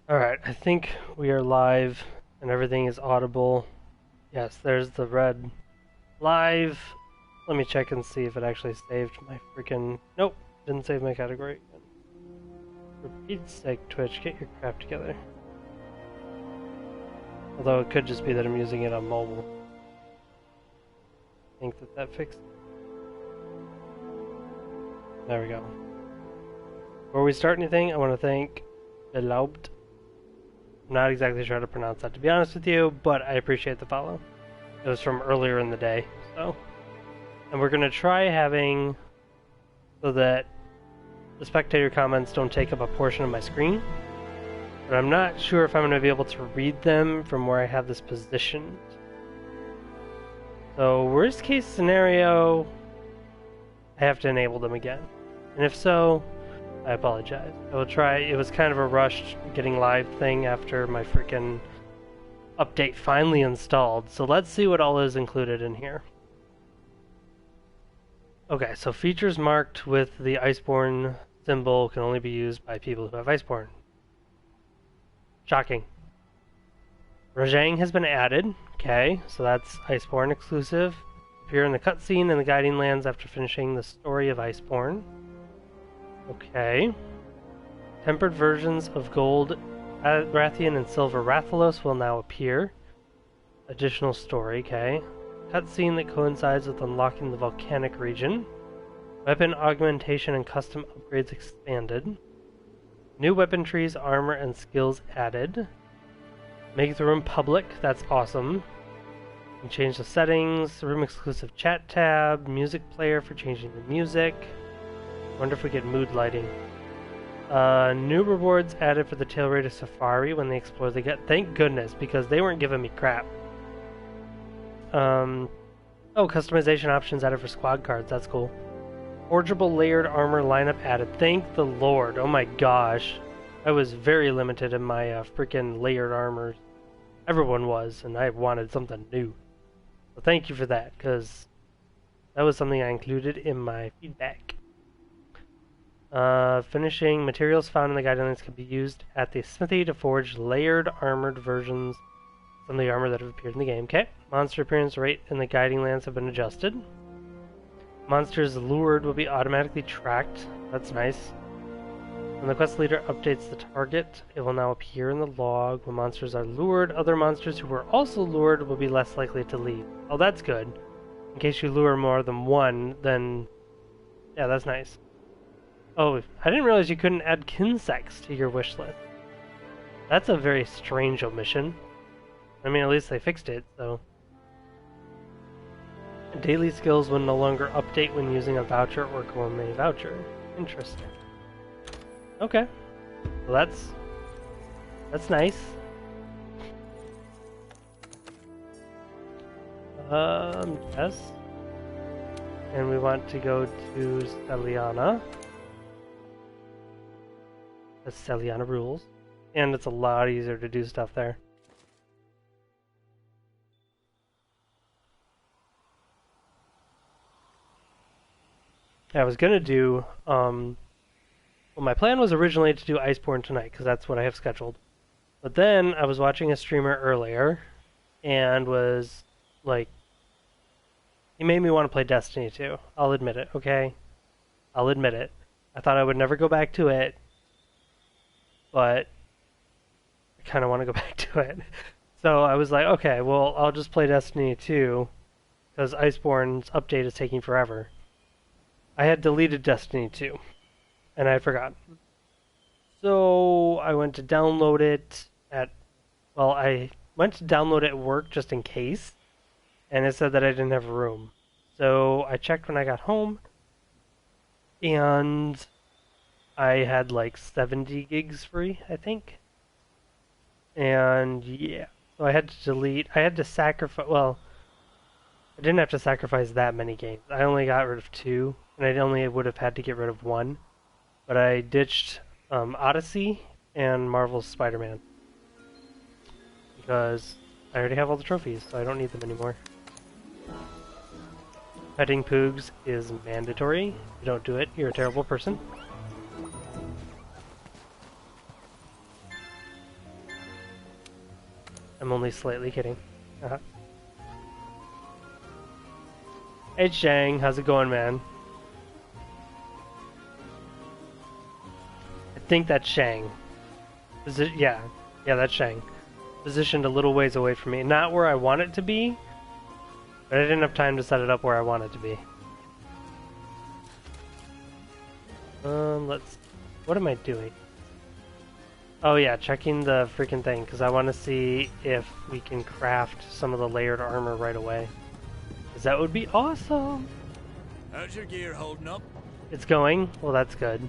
Alright, I think we are live and everything is audible. Yes, there's the red live. Let me check and see if it actually saved my freaking... Nope, didn't save my category again. For Pete's sake, Twitch, get your crap together. Although it could just be that I'm using it on mobile. I think that fixed it. There we go. Before we start anything, I want to thank Erlaubt. I'm not exactly sure how to pronounce that, to be honest with you, but I appreciate the follow. It was from earlier in the day, so. And we're going to try having so that the spectator comments don't take up a portion of my screen. But I'm not sure if I'm going to be able to read them from where I have this positioned. So, worst case scenario, I have to enable them again. And if so, I apologize. I will try. It was kind of a rushed getting live thing after my freaking update finally installed. So let's see what all is included in here. Okay, so features marked with the Iceborne symbol can only be used by people who have Iceborne. Shocking. Rajang has been added. Okay, so that's Iceborne exclusive. Appear in the cutscene in the Guiding Lands after finishing the story of Iceborne. Okay. Tempered versions of Gold Rathian and Silver Rathalos will now appear. Additional story, okay. Cutscene that coincides with unlocking the volcanic region. Weapon augmentation and custom upgrades expanded. New weapon trees, armor, and skills added. Make the room public, that's awesome. You can change the settings, room exclusive chat tab, music player for changing the music. Wonder if we get mood lighting. New rewards added for the Tail Raider Safari when they explore the gut. Thank goodness, because they weren't giving me crap. Oh, customization options added for squad cards. That's cool. Forgeable layered armor lineup added. Thank the Lord. Oh my gosh. I was very limited in my freaking layered armor. Everyone was, and I wanted something new. So thank you for that, because that was something I included in my feedback. Finishing materials found in the guidelines can be used at the smithy to forge layered armored versions of the armor that have appeared in the game. Okay. Monster appearance rate in the Guiding Lands have been adjusted. Monsters lured will be automatically tracked. That's nice. When the quest leader updates the target, it will now appear in the log. When monsters are lured, other monsters who were also lured will be less likely to leave. Oh, that's good. In case you lure more than one, then... yeah, that's nice. Oh, I didn't realize you couldn't add kinsects to your wish list. That's a very strange omission. I mean, at least they fixed it, so... Daily skills will no longer update when using a voucher or gourmet voucher. Interesting. Okay. Well, that's nice. Yes. And we want to go to Celiana. Celiana rules. And it's a lot easier to do stuff there. I was gonna do, well, my plan was originally to do Iceborne tonight, because that's what I have scheduled. But then, I was watching a streamer earlier, and was, like, he made me want to play Destiny 2. I'll admit it, okay? I'll admit it. I thought I would never go back to it, but I kind of want to go back to it. So I was like, okay, well, I'll just play Destiny 2, because Iceborne's update is taking forever. I had deleted Destiny 2, and I had forgotten. So I went to download it I went to download it at work just in case, and it said that I didn't have room. So I checked when I got home, and I had like 70 gigs free, I think. And yeah, so I had to sacrifice, well, I didn't have to sacrifice that many games. I only got rid of 2, and I only would have had to get rid of 1. But I ditched Odyssey and Marvel's Spider-Man. Because I already have all the trophies, so I don't need them anymore. Petting Poogs is mandatory. If you don't do it, you're a terrible person. I'm only slightly kidding. Hey Shang, how's it going, man? I think that's Shang. Yeah, that's Shang. Positioned a little ways away from me. Not where I want it to be, but I didn't have time to set it up where I want it to be. What am I doing? Oh yeah, checking the freaking thing, because I want to see if we can craft some of the layered armor right away. Because that would be awesome! How's your gear holding up? It's going? Well, that's good.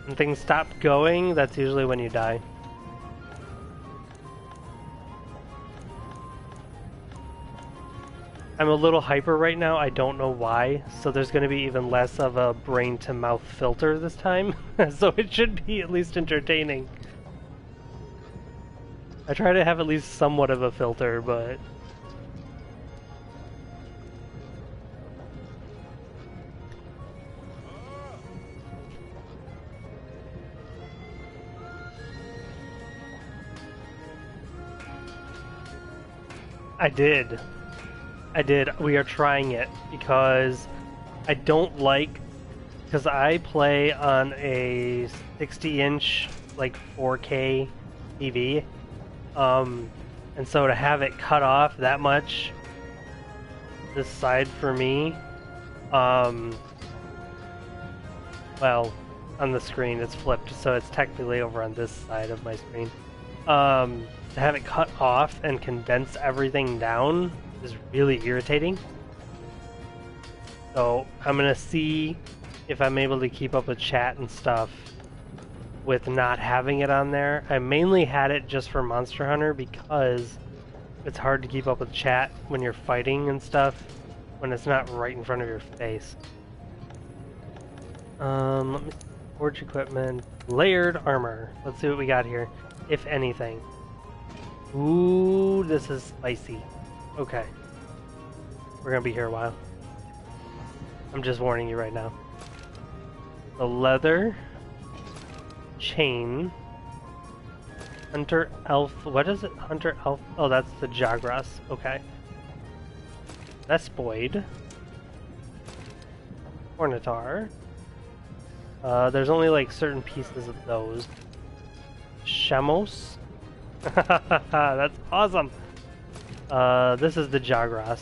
When things stop going, that's usually when you die. I'm a little hyper right now, I don't know why, so there's going to be even less of a brain-to-mouth filter this time, so it should be at least entertaining. I try to have at least somewhat of a filter, but... I did. We are trying it because I don't like, because I play on a 60-inch like 4K TV, and so to have it cut off that much this side for me, well, on the screen it's flipped, so it's technically over on this side of my screen. To have it cut off and condense everything down is really irritating. So I'm gonna see if I'm able to keep up with chat and stuff with not having it on there. I mainly had it just for Monster Hunter because it's hard to keep up with chat when you're fighting and stuff when it's not right in front of your face. Let me see. Forge equipment, layered armor. Let's see what we got here, if anything. Ooh, this is spicy. Okay. We're gonna be here a while. I'm just warning you right now. The leather chain. Hunter elf. What is it? Hunter elf. Oh, that's the Jagras. Okay. Vespoid. Ornitar. There's only like certain pieces of those. Shamos. That's awesome. This is the Jagras.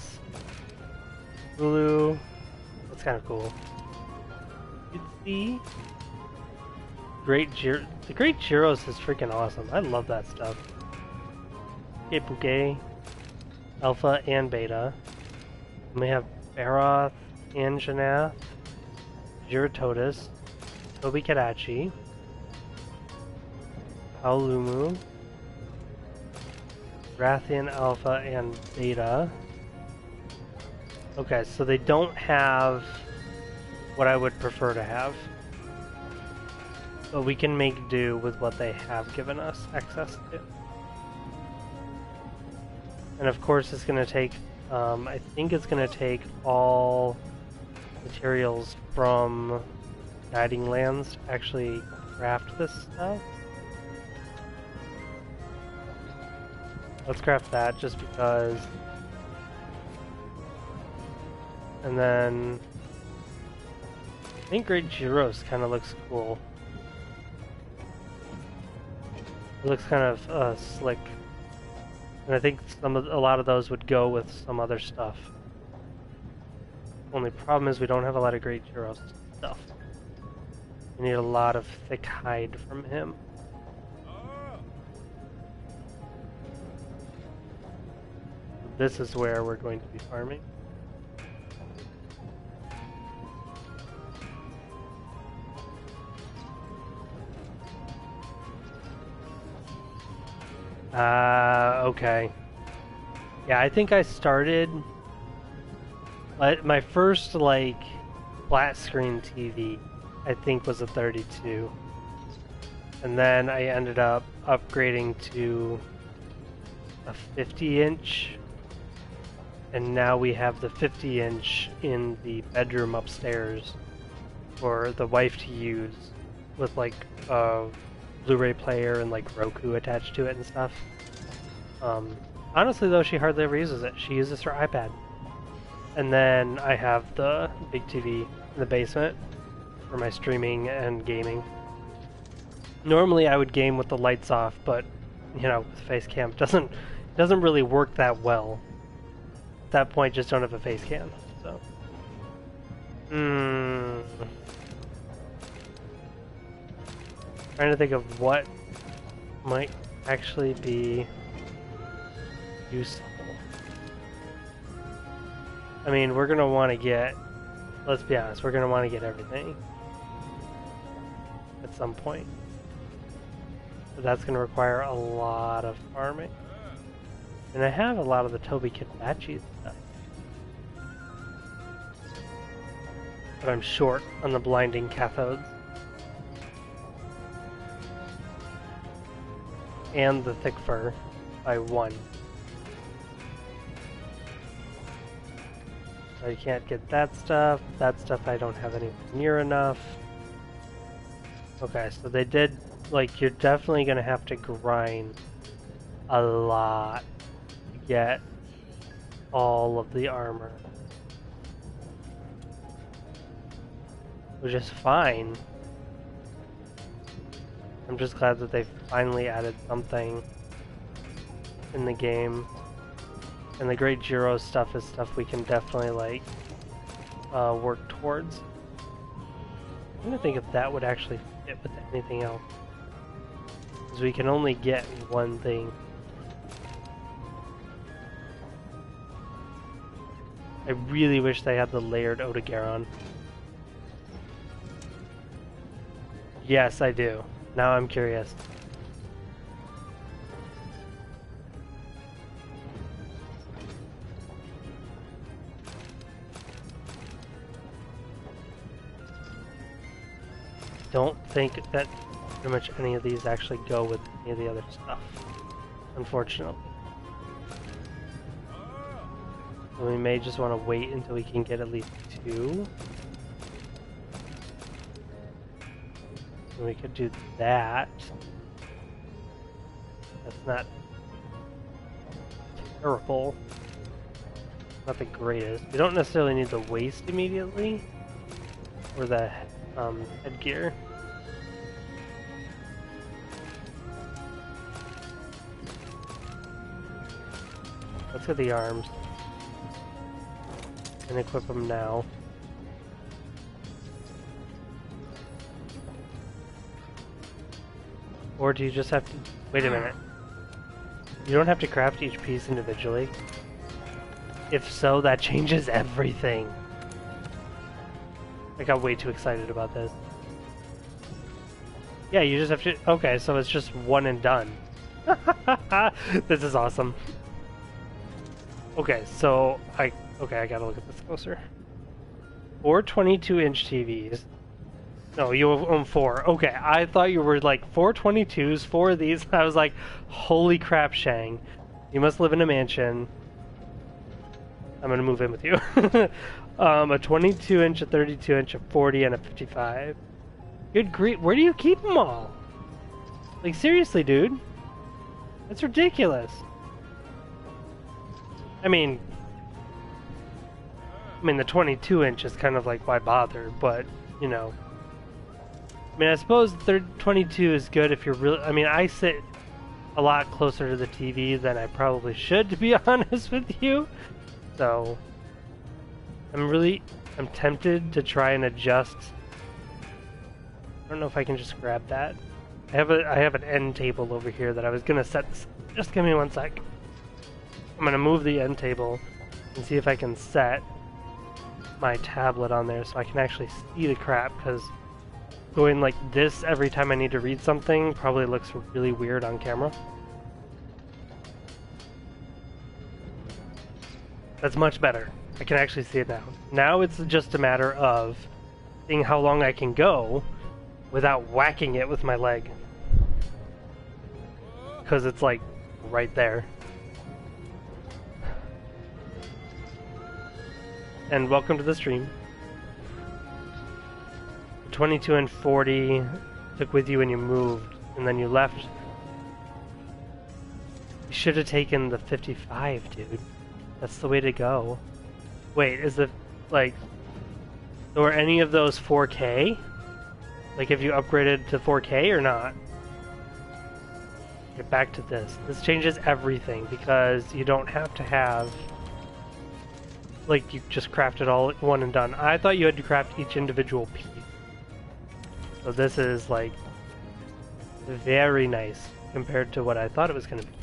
Blue. That's kind of cool. You can see the Great Gyros is freaking awesome. I love that stuff. Bouquet, Alpha and Beta. And we have Baroth, Anjanath, Giratotus, Tobi Kadachi, Paolumu, Rathian Alpha and Beta. Okay, so they don't have what I would prefer to have. But we can make do with what they have given us access to. And of course it's going to take, I think it's going to take all materials from Guiding Lands to actually craft this stuff. Let's craft that just because. And then I think Great Gyros kind of looks cool. It looks kind of slick, and I think a lot of those would go with some other stuff. Only problem is we don't have a lot of Great Gyros stuff. We need a lot of thick hide from him. This is where we're going to be farming. Okay. Yeah, I think I started my first like flat screen TV, I think was a 32. And then I ended up upgrading to a 50-inch. And now we have the 50-inch in the bedroom upstairs for the wife to use with like a Blu-ray player and like Roku attached to it and stuff. Honestly, though, she hardly ever uses it. She uses her iPad. And then I have the big TV in the basement for my streaming and gaming. Normally, I would game with the lights off, but you know, with face cam doesn't really work that well. At that point, just don't have a face cam. So, trying to think of what might actually be useful. I mean, we're gonna want to get. Let's be honest, we're gonna want to get everything at some point. But that's going to require a lot of farming. And I have a lot of the Toby Kitachi stuff. But I'm short on the blinding cathodes. And the thick fur by 1. So I can't get that stuff. That stuff I don't have anywhere near enough. Okay, so they did... Like, you're definitely gonna have to grind a lot to get all of the armor. Which is fine. I'm just glad that they finally added something in the game. And the Great Jiro stuff is stuff we can definitely, like, work towards. I'm gonna think if that would actually fit with anything else. Because we can only get one thing. I really wish they had the layered Otogaron. Yes, I do. Now I'm curious. Don't think that pretty much any of these actually go with any of the other stuff, unfortunately. So we may just want to wait until we can get at least 2. And we could do that. That's not terrible. Not the greatest. We don't necessarily need the waist immediately, or the headgear. Let's get the arms and equip them now. Or do you just have to... Wait a minute. You don't have to craft each piece individually? If so, that changes everything. I got way too excited about this. Yeah, you just have to... Okay, so it's just one and done. This is awesome. Okay, so I gotta look at this closer. 4 22-inch TVs. No, you own 4. Okay, I thought you were like 4 22s, 4 of these. I was like, holy crap, Shang. You must live in a mansion. I'm gonna move in with you. A 22-inch, a 32-inch, a 40, and a 55. Good grief, where do you keep them all? Like, seriously, dude? That's ridiculous. I mean, the 22-inch is kind of like, why bother? But, you know. I mean, I suppose 22 is good if you're really... I mean, I sit a lot closer to the TV than I probably should, to be honest with you. So, I'm tempted to try and adjust. I don't know if I can just grab that. I have an end table over here that I was gonna set this. Just give me one sec. I'm gonna move the end table and see if I can set my tablet on there so I can actually see the crap, because going like this every time I need to read something probably looks really weird on camera. That's much better. I can actually see it now. Now it's just a matter of seeing how long I can go without whacking it with my leg. Because it's like right there. And welcome to the stream. 22 and 40 took with you when you moved, and then you left. You should have taken the 55, dude. That's the way to go. Wait, is the, like, were any of those 4K? Like, have you upgraded to 4K or not? Get back to this. This changes everything because you don't have to have, like, you just craft it all one and done. I thought you had to craft each individual piece. So this is, like, very nice compared to what I thought it was going to be.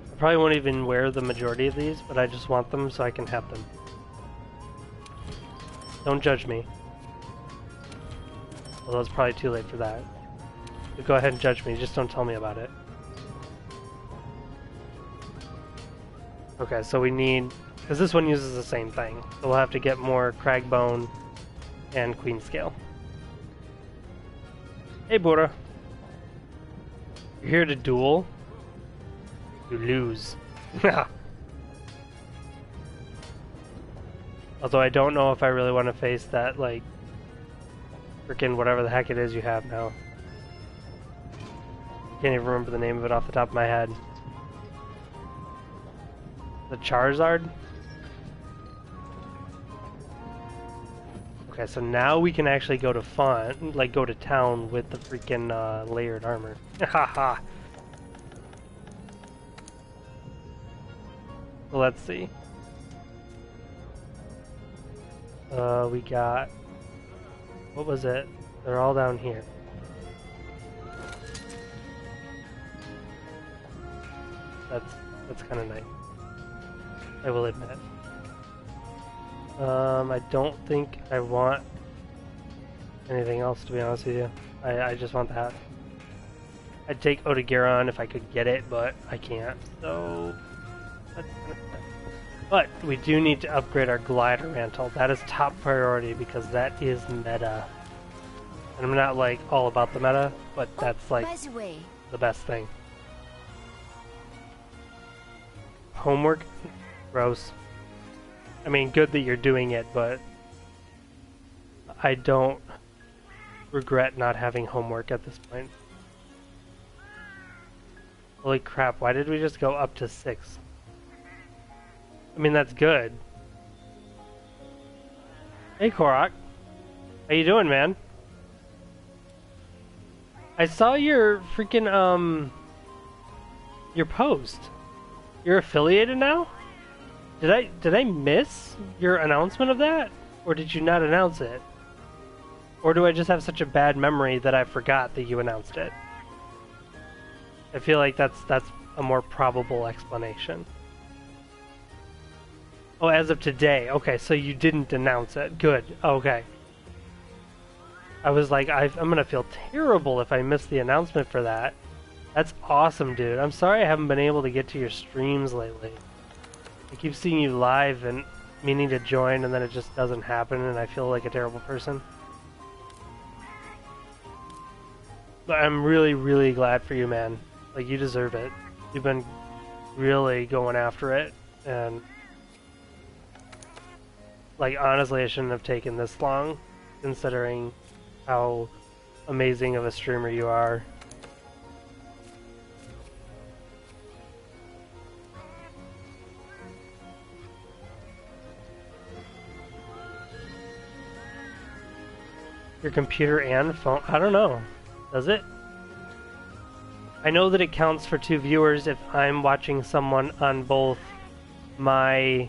I probably won't even wear the majority of these, but I just want them so I can have them. Don't judge me. Although it's probably too late for that. But go ahead and judge me, just don't tell me about it. Okay, so we need... because this one uses the same thing. So we'll have to get more Cragbone and Queen Scale. Hey, Buddha. You're here to duel? You lose. Although I don't know if I really want to face that, like, freaking whatever the heck it is you have now. Can't even remember the name of it off the top of my head. The Charizard? Okay, so now we can actually go to go to town with the freaking layered armor. Haha. Well, let's see. We got... what was it? They're all down here. That's kind of nice. I will admit. I don't think I want anything else, to be honest with you. I just want that. I'd take Odogaron if I could get it, but I can't, so... that's kind of sad. But we do need to upgrade our glider mantle. That is top priority because that is meta. And I'm not like all about the meta, but that's like the best thing. Homework? Gross. I mean, good that you're doing it, but I don't regret not having homework at this point. Holy crap, why did we just go up to 6? I mean, that's good. Hey, Korok. How you doing, man? I saw your freaking, your post. You're affiliated now? Did I miss your announcement of that? Or did you not announce it? Or do I just have such a bad memory that I forgot that you announced it? I feel like that's a more probable explanation. Oh, as of today. Okay, so you didn't announce it. Good. Okay. I was like, I'm gonna feel terrible if I miss the announcement for that. That's awesome, dude. I'm sorry I haven't been able to get to your streams lately. I keep seeing you live and meaning to join, and then it just doesn't happen, and I feel like a terrible person. But I'm really, really glad for you, man. Like, you deserve it. You've been really going after it, and... like, honestly, I shouldn't have taken this long, considering how amazing of a streamer you are. Your computer and phone? I don't know. Does it? I know that it counts for 2 viewers if I'm watching someone on both my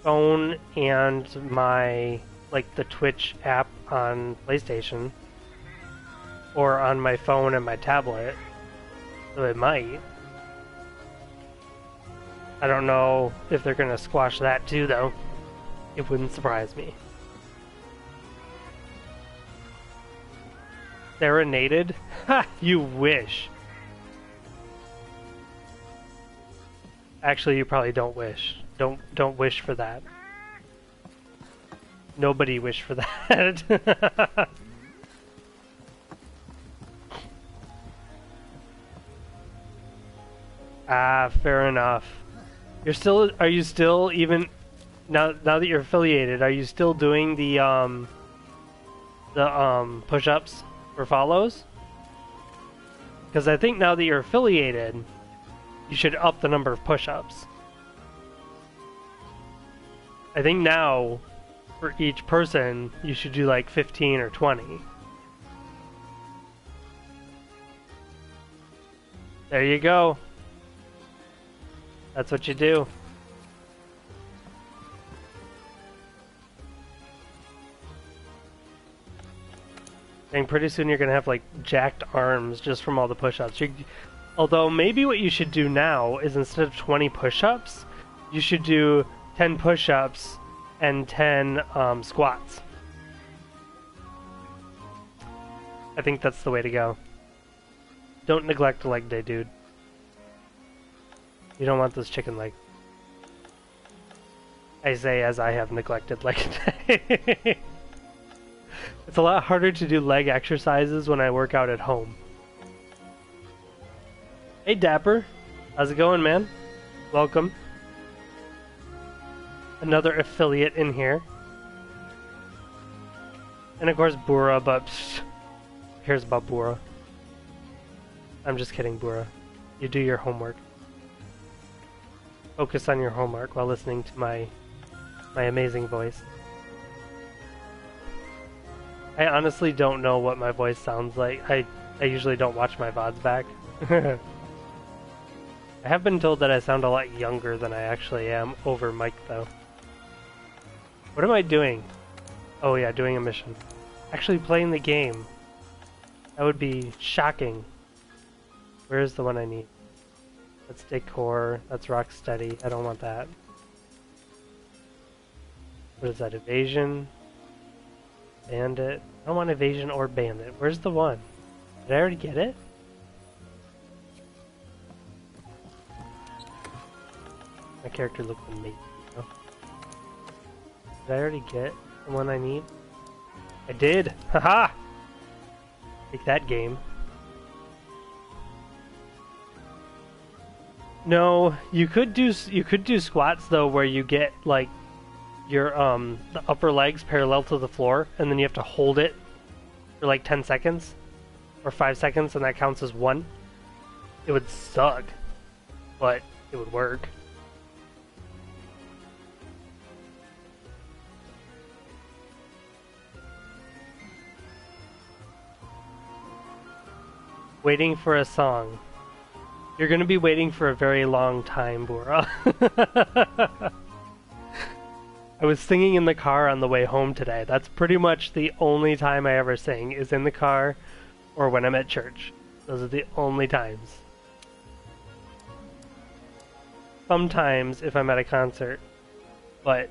phone and my, like, the Twitch app on PlayStation, or on my phone and my tablet, so it might. I don't know if they're gonna squash that too, though. It wouldn't surprise me. Serenaded? Ha! You wish. Actually, you probably don't wish. Don't wish for that. Nobody wished for that. Ah, fair enough. Are you still even now that you're affiliated, are you still doing the push-ups for follows? Because I think now that you're affiliated, you should up the number of push-ups. I think now, for each person, you should do like 15 or 20. There you go. That's what you do. And pretty soon you're gonna have like jacked arms just from all the push-ups. Although maybe what you should do now is instead of 20 push-ups, you should do 10 push-ups and 10 squats. I think that's the way to go. Don't neglect a leg day, dude. You don't want those chicken legs. I say as I have neglected leg day. It's a lot harder to do leg exercises when I work out at home. Hey Dapper, how's it going, man? Welcome. Another affiliate in here. And of course Bura, but who cares about Bura? I'm just kidding, Bura. You do your homework. Focus on your homework while listening to my amazing voice. I honestly don't know what my voice sounds like. I usually don't watch my VODs back. I have been told that I sound a lot younger than I actually am over mic though. What am I doing? Oh yeah, doing a mission. Actually playing the game. That would be shocking. Where's the one I need? That's decor, that's rocksteady, I don't want that. What is that, evasion? Bandit? I don't want evasion or bandit. Where's the one? Did I already get it? My character looks amazing. Oh. Did I already get the one I need? I did! Haha! Take that, game. No, you could do squats though, where you get like your the upper legs parallel to the floor, and then you have to hold it for like 10 seconds or 5 seconds, and that counts as one. It would suck, but it would work. Waiting for a song. You're gonna be waiting for a very long time, Bora. I was singing in the car on the way home today. That's pretty much the only time I ever sing, is in the car or when I'm at church. Those are the only times. Sometimes if I'm at a concert, but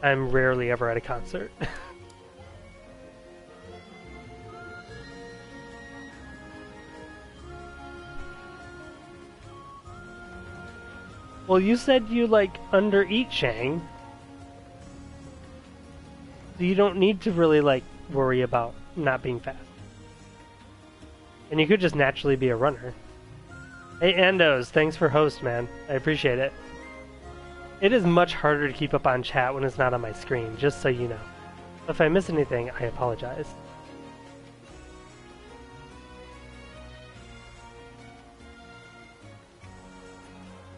I'm rarely ever at a concert. Well, you said you like undereat, Shang. So you don't need to really like worry about not being fast. And you could just naturally be a runner. Hey Andos, thanks for host, man. I appreciate it. It is much harder to keep up on chat when it's not on my screen, just so you know. If I miss anything, I apologize.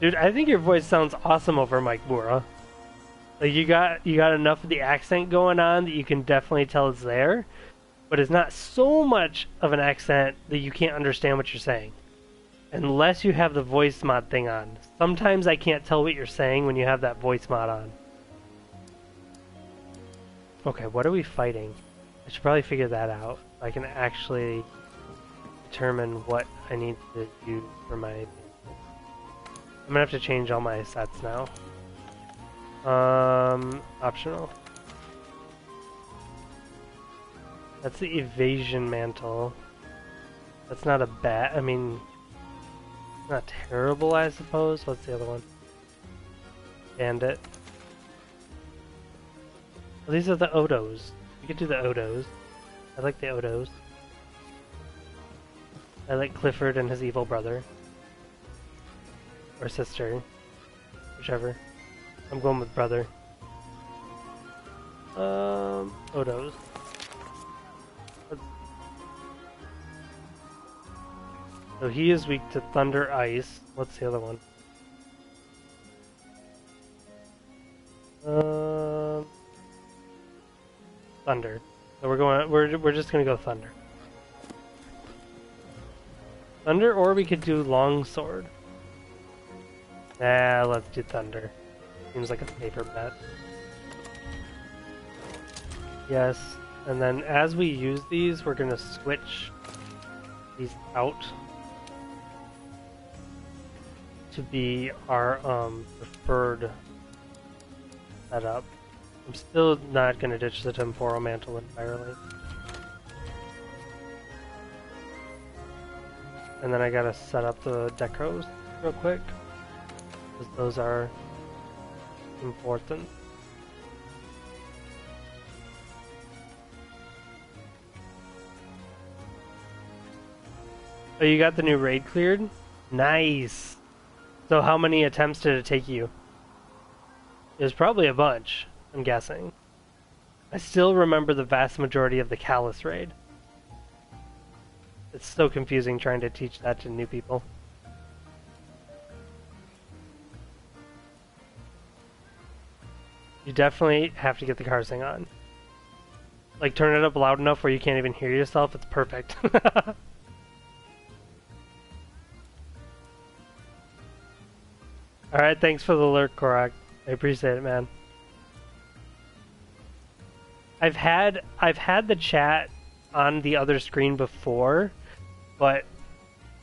Dude, I think your voice sounds awesome over Mike Bura. Like you got enough of the accent going on that you can definitely tell it's there, but it's not so much of an accent that you can't understand what you're saying. Unless you have the voice mod thing on. Sometimes I can't tell what you're saying when you have that voice mod on. Okay, what are we fighting? I should probably figure that out. I can actually determine what I need to do for my... I'm gonna have to change all my sets now. Optional. That's the evasion mantle. That's not a bad, I mean, not terrible, I suppose. What's the other one? Bandit. Well, these are the Odos. We could do the Odos. I like the Odos. I like Clifford and his evil brother. or sister, whichever. I'm going with brother. Odo's. So he is weak to thunder, ice. What's the other one? Thunder. So we're just gonna go thunder. Thunder, or we could do long sword. Let's do thunder. Seems like a safer bet. Yes, and then as we use these, we're gonna switch these out to be our preferred setup. I'm still not gonna ditch the temporal mantle entirely. And then I gotta set up the decos real quick, because those are important. Oh, you got the new raid cleared? Nice! So how many attempts did it take you? It was probably a bunch, I'm guessing. I still remember the vast majority of the Callus raid. It's so confusing trying to teach that to new people. You definitely have to get the car thing on. Like, turn it up loud enough where you can't even hear yourself. It's perfect. Alright, thanks for the alert, Korak. I appreciate it, man. I've had the chat on the other screen before, but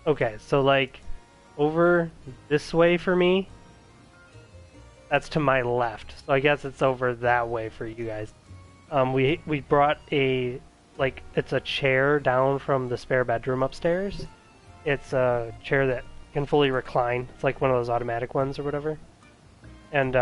okay, so like over this way for me, that's to my left. So I guess it's over that way for you guys. We brought it's a chair down from the spare bedroom upstairs. It's a chair that can fully recline. It's like one of those automatic ones or whatever. And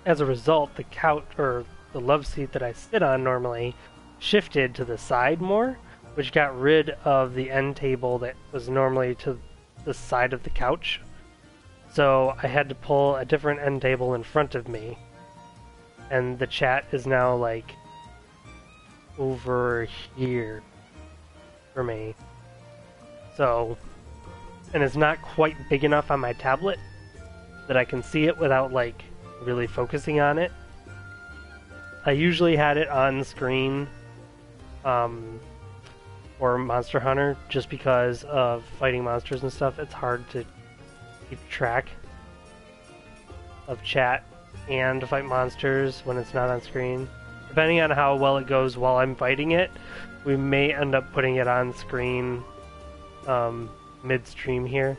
as a result, the couch or the love seat that I sit on normally shifted to the side more, which got rid of the end table that was normally to the side of the couch. So I had to pull a different end table in front of me, and the chat is now like over here for me. So, and it's not quite big enough on my tablet that I can see it without like really focusing on it. I usually had it on screen or Monster Hunter just because of fighting monsters and stuff. It's hard to keep track of chat and to fight monsters when it's not on screen. Depending on how well it goes while I'm fighting it, we may end up putting it on screen midstream here,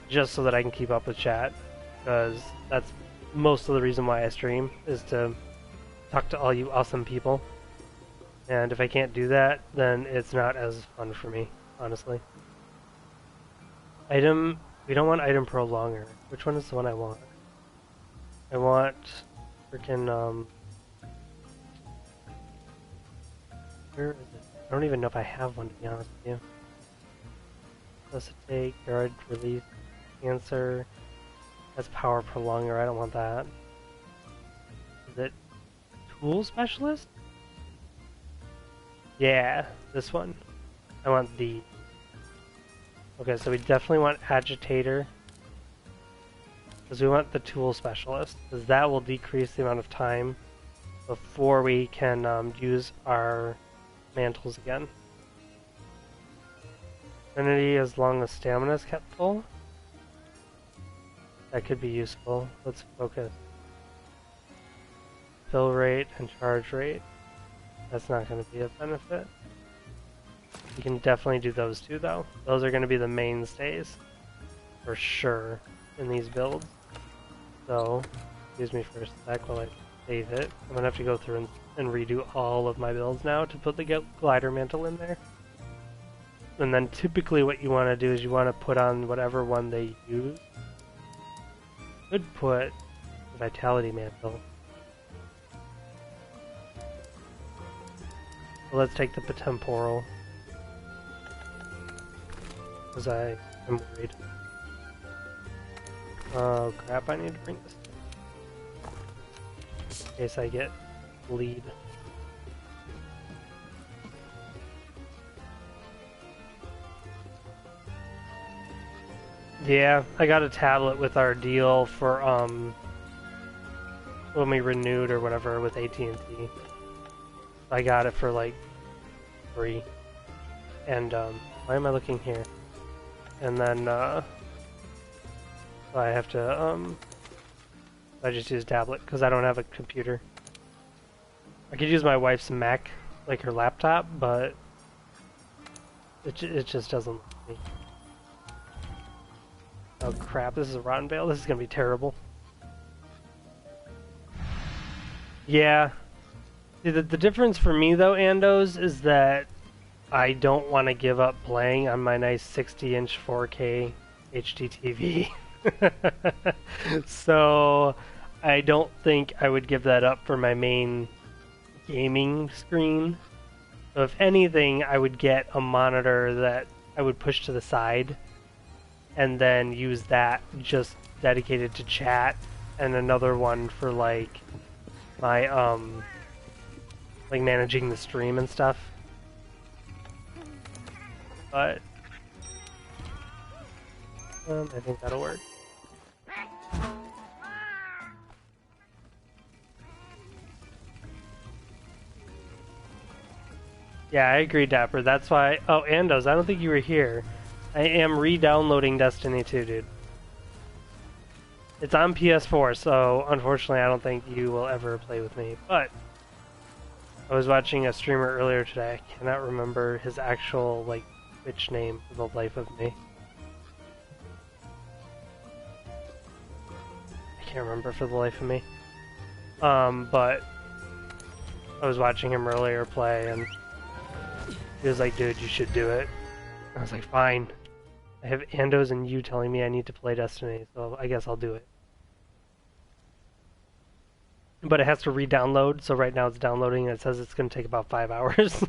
just so that I can keep up with chat, because that's most of the reason why I stream, is to talk to all you awesome people. And if I can't do that, then it's not as fun for me, honestly. Item, we don't want item prolonger. Which one is the one I want? I want freaking where is it? I don't even know if I have one, to be honest with you. Resuscitate, guard, release, answer. That's power prolonger. I don't want that. Is it tool specialist? Yeah, this one. I want the. Okay, so we definitely want agitator, because we want the tool specialist, because that will decrease the amount of time before we can use our mantles again. Affinity as long as stamina is kept full. That could be useful. Let's focus. Fill rate and charge rate. That's not going to be a benefit. You can definitely do those two though. Those are going to be the mainstays for sure in these builds. So, excuse me for a sec while I save it. I'm going to have to go through and redo all of my builds now to put the glider mantle in there. And then typically what you want to do is you want to put on whatever one they use. Could put the vitality mantle. So let's take the temporal, because I am worried. Oh crap, I need to bring this in case I get lead. Yeah, I got a tablet with our deal for when we renewed or whatever with AT&T. I got it for like free. And why am I looking here? And then I have to I just use tablet because I don't have a computer. I could use my wife's Mac, like her laptop, but it just doesn't let me. Oh crap, this is a rotten bale. This is gonna be terrible. Yeah. See, the difference for me though, Andos, is that I don't want to give up playing on my nice 60-inch 4K HD TV. So I don't think I would give that up for my main gaming screen. So if anything, I would get a monitor that I would push to the side and then use that just dedicated to chat, and another one for like my like managing the stream and stuff. But I think that'll work. Yeah, I agree, Dapper. That's why. Oh, Andos, I don't think you were here. I am re-downloading Destiny 2, dude. It's on PS4, so unfortunately I don't think you will ever play with me. But I was watching a streamer earlier today. I cannot remember his actual like Twitch name for the life of me. I can't remember for the life of me. But I was watching him earlier play, and he was like, "Dude, you should do it." I was like, "Fine." I have Andos and you telling me I need to play Destiny, so I guess I'll do it. But it has to re-download, so right now it's downloading and it says it's going to take about 5 hours.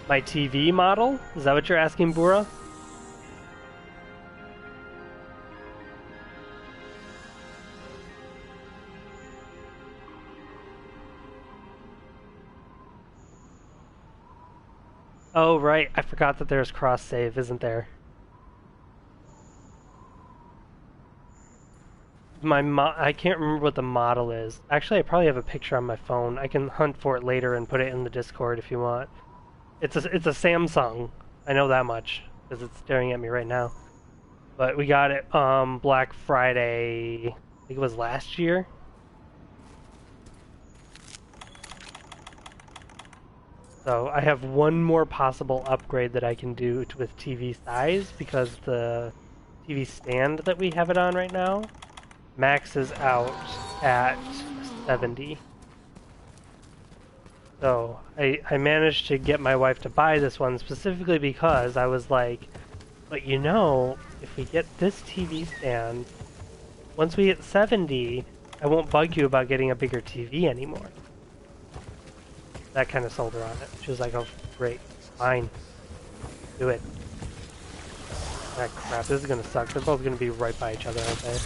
My TV model? Is that what you're asking, Bura? Oh, right. I forgot that there's cross-save, isn't there? I can't remember what the model is. Actually, I probably have a picture on my phone. I can hunt for it later and put it in the Discord if you want. It's a Samsung. I know that much because it's staring at me right now. But we got it Black Friday. I think it was last year. So I have one more possible upgrade that I can do with TV size, because the TV stand that we have it on right now maxes out at 70. So I managed to get my wife to buy this one specifically because I was like, but you know, if we get this TV stand, once we hit 70, I won't bug you about getting a bigger TV anymore. That kind of sold her on it. She was like, oh, great, fine, do it. Ah, crap, this is gonna suck. They're both gonna be right by each other, aren't they?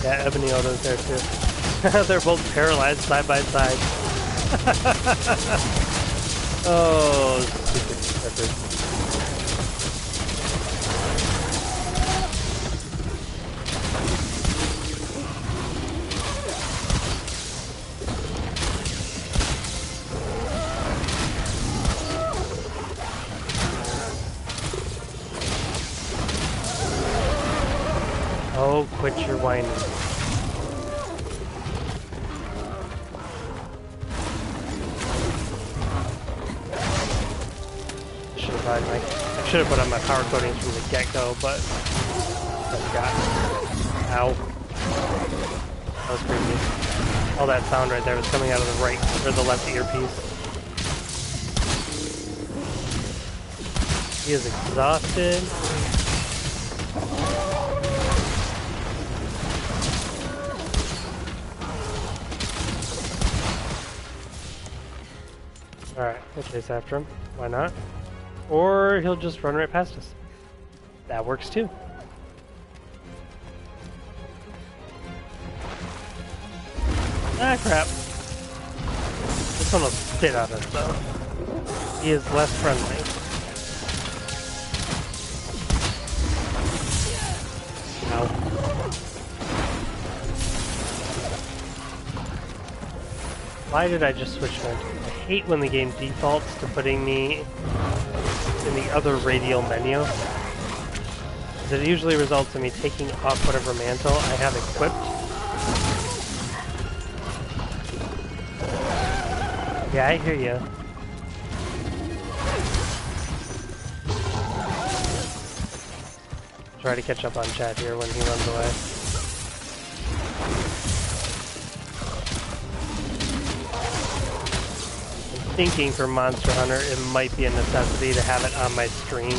Yeah, Ebony Odo's there too. They're both paralyzed side by side. Oh, stupid suckers. Oh, quit your whining. I should have put on my power coatings from the get-go, but I forgot. Ow. That was creepy. All that sound right there was coming out of the right or the left earpiece. He is exhausted. Alright, we'll chase after him. Why not? Or he'll just run right past us. That works too. Ah, crap. This one will spit at us, though. He is less friendly. Ow. Why did I just switch menus? I hate when the game defaults to putting me in the other radial menu. It usually results in me taking off whatever mantle I have equipped. Yeah, I hear you. Try to catch up on chat here when he runs away. I'm thinking for Monster Hunter it might be a necessity to have it on my screen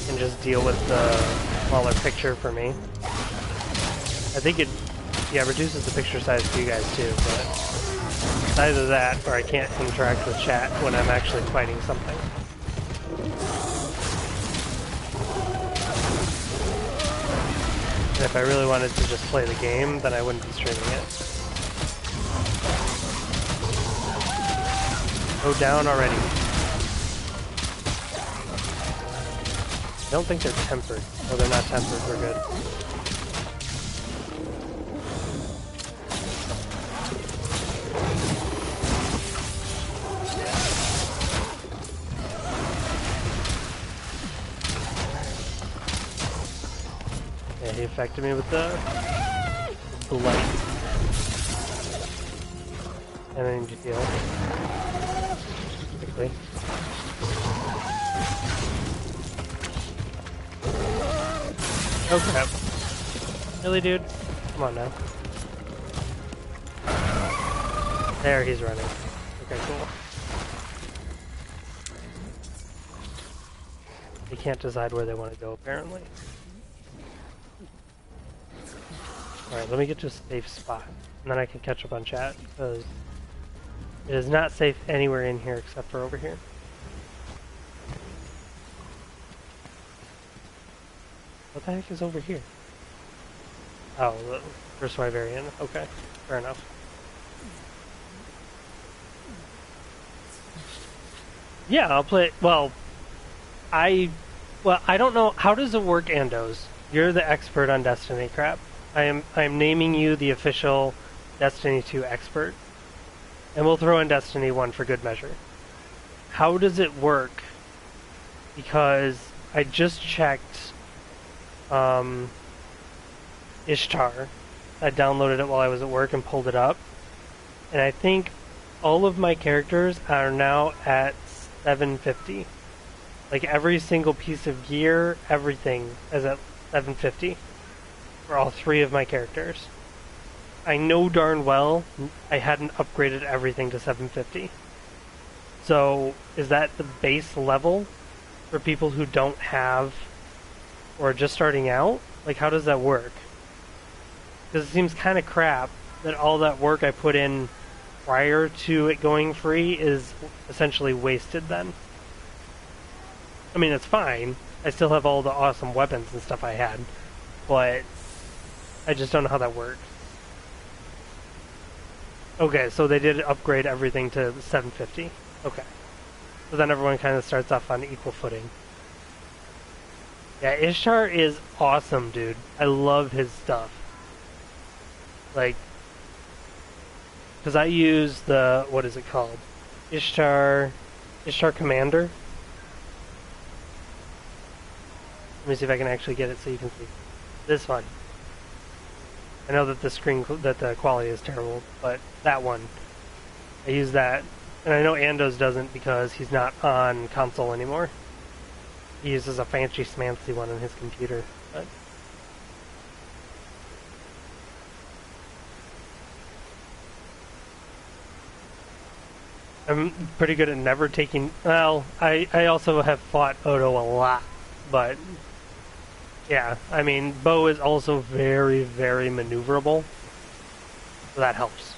and just deal with the smaller picture for me. I think it, yeah, reduces the picture size for you guys too, but it's either that or I can't interact with chat when I'm actually fighting something. And if I really wanted to just play the game, then I wouldn't be streaming it. Go down already. I don't think they're tempered. Oh, they're not tempered. We're good. Yeah, he affected me with the light. And I need to heal. Quickly. Oh crap. Really, dude? Come on now. There, he's running. Okay, cool. They can't decide where they want to go, apparently. Alright, let me get to a safe spot, and then I can catch up on chat, because it is not safe anywhere in here except for over here. What the heck is over here? Oh, the first Wyverian. Okay, fair enough. Yeah, I'll play. Well, I don't know. How does it work, Andos? You're the expert on Destiny crap. I am naming you the official Destiny 2 expert. And we'll throw in Destiny 1 for good measure. How does it work? Because I just checked Ishtar. I downloaded it while I was at work and pulled it up. And I think all of my characters are now at 750. Like every single piece of gear, everything is at 750. For all three of my characters. I know darn well I hadn't upgraded everything to 750. So, is that the base level for people who don't have or are just starting out? Like, how does that work? Because it seems kind of crap that all that work I put in prior to it going free is essentially wasted then. I mean, it's fine. I still have all the awesome weapons and stuff I had, but I just don't know how that works. Okay, so they did upgrade everything to 750. Okay. So then everyone kind of starts off on equal footing. Yeah, Ishtar is awesome, dude. I love his stuff. Like, because I use the, what is it called? Ishtar Commander. Let me see if I can actually get it so you can see. This one. I know that the quality is terrible, but that one, I use that, and I know Andos doesn't because he's not on console anymore. He uses a fancy smancy one on his computer. But I'm pretty good at never taking... Well, I also have fought Odo a lot, but... Yeah, I mean, Bo is also very, very maneuverable, so that helps.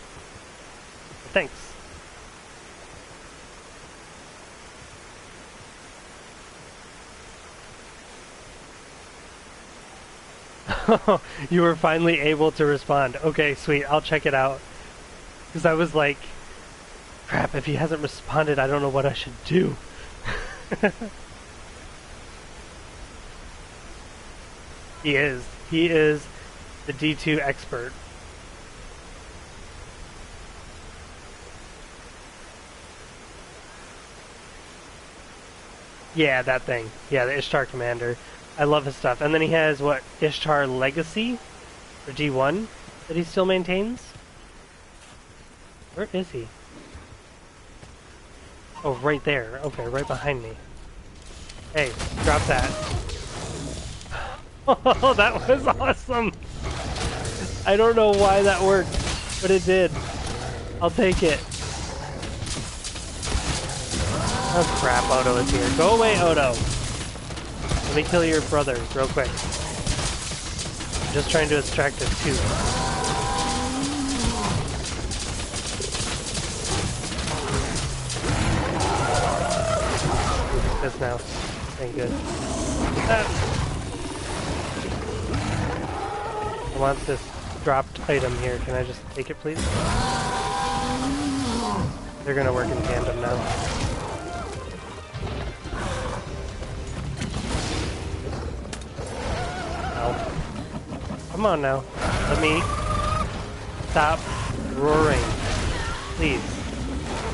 But thanks. You were finally able to respond. Okay, sweet, I'll check it out. Because I was like, crap, if he hasn't responded, I don't know what I should do. He is. He is the D2 expert. Yeah, that thing. Yeah, the Ishtar Commander. I love his stuff. And then he has, what, Ishtar Legacy? For D1? That he still maintains? Where is he? Oh, right there. Okay, right behind me. Hey, drop that. Oh, that was awesome! I don't know why that worked, but it did. I'll take it. Oh crap, Odo is here. Go away, Odo! Let me kill your brother real quick. I'm just trying to extract his tooth. This now. Ain't good. I want this dropped item here. Can I just take it, please? They're gonna work in tandem now. Ow. Come on now. Let me stop roaring. Please.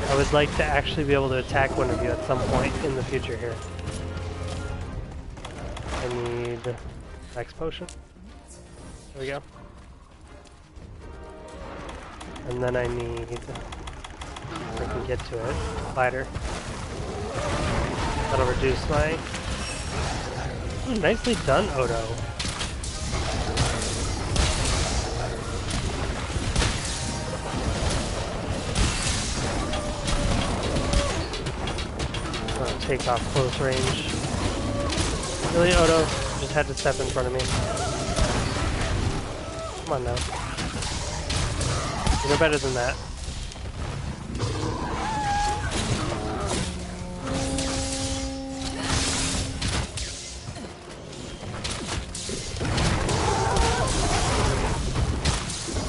I would like to actually be able to attack one of you at some point in the future here. I need Max Potion. There we go. And then I need, if I can get to it, glider. That'll reduce my... Ooh, nicely done, Odo. Take off close range. Really, Odo? You just had to step in front of me. Come on now. You know better than that.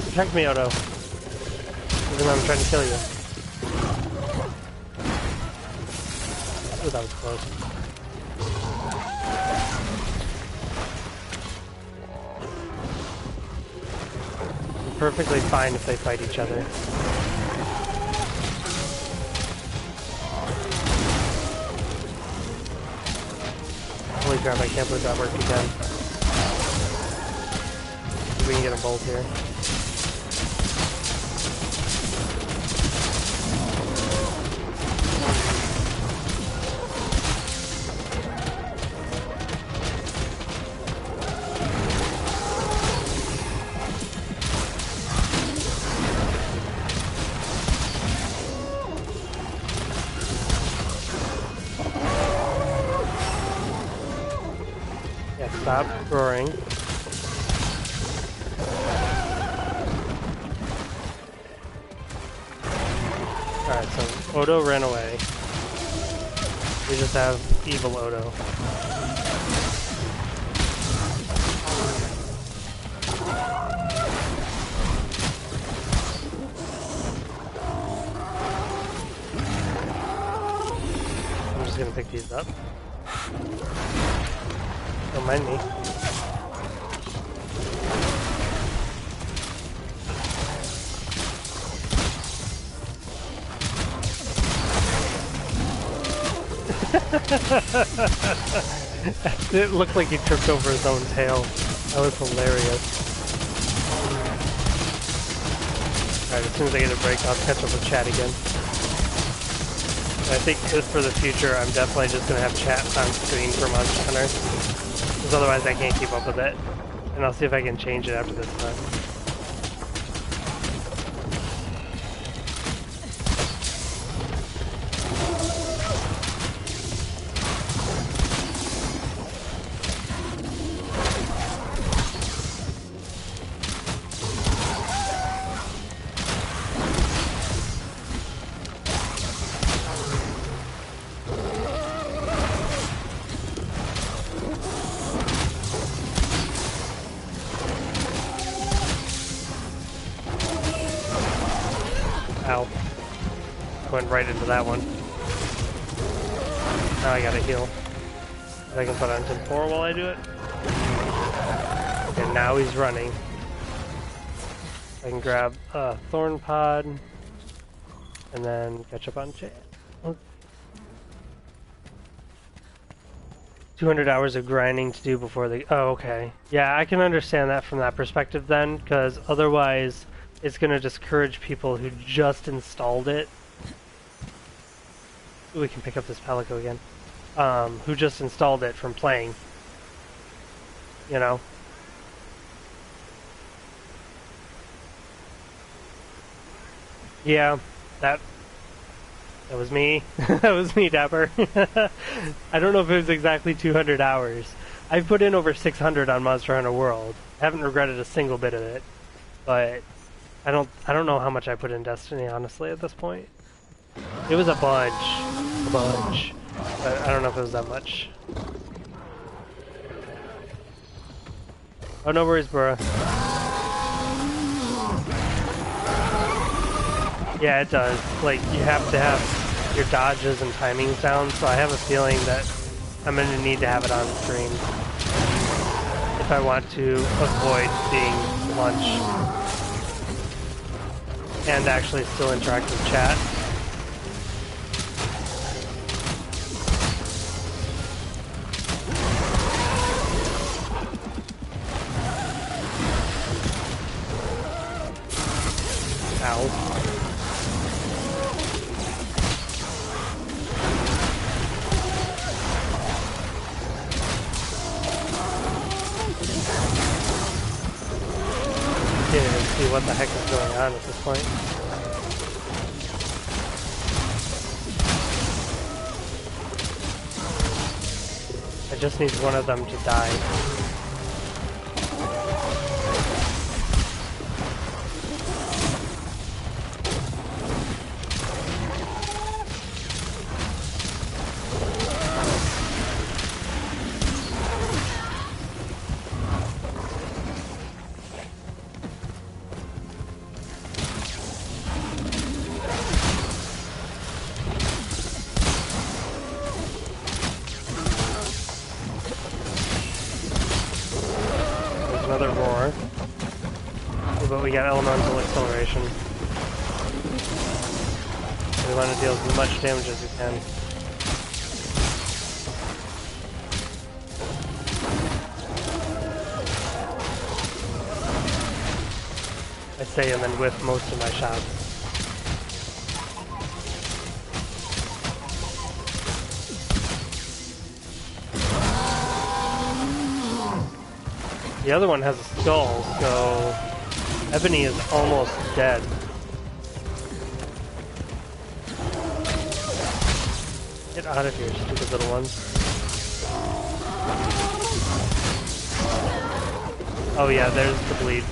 Protect me, Odo. Even though I'm trying to kill you. Oh, that was close. I'm perfectly fine if they fight each other. Holy crap, I can't believe that worked again. We can get them both here. Stop roaring. Alright, so Odo ran away. We just have evil Odo. I'm just gonna pick these up. Don't mind me. It looked like he tripped over his own tail. That was hilarious. Alright, as soon as I get a break, I'll catch up with chat again. I think just for the future, I'm definitely just going to have chat on screen for Monster Hunter. Because otherwise I can't keep up with it. And I'll see if I can change it after this time. Ow. Went right into that one. Now I gotta heal. I can put on 10-4 while I do it. And now he's running. I can grab a thorn pod and then catch up on chat. 200 hours of grinding to do before the... Oh, okay. Yeah, I can understand that from that perspective then, because otherwise it's going to discourage people who just installed it. Ooh, we can pick up this Palico again. Who just installed it from playing. You know? Yeah, that was me. That was me, Dapper. I don't know if it was exactly 200 hours. I've put in over 600 on Monster Hunter World. I haven't regretted a single bit of it. But I don't know how much I put in Destiny, honestly, at this point. It was a bunch. A bunch. But I don't know if it was that much. Oh, no worries, bro. Yeah, it does. Like, you have to have your dodges and timings down, so I have a feeling that I'm going to need to have it on screen if I want to avoid being lunch and actually still interact with chat. Ow. Can't even see what the heck is going on at this point. I just need one of them to die. Another roar. But we got elemental acceleration. We want to deal as much damage as we can. I say and then whiff most of my shots. The other one has a skull, so Ebony is almost dead. Get out of here, stupid little ones. Oh yeah, there's the bleed.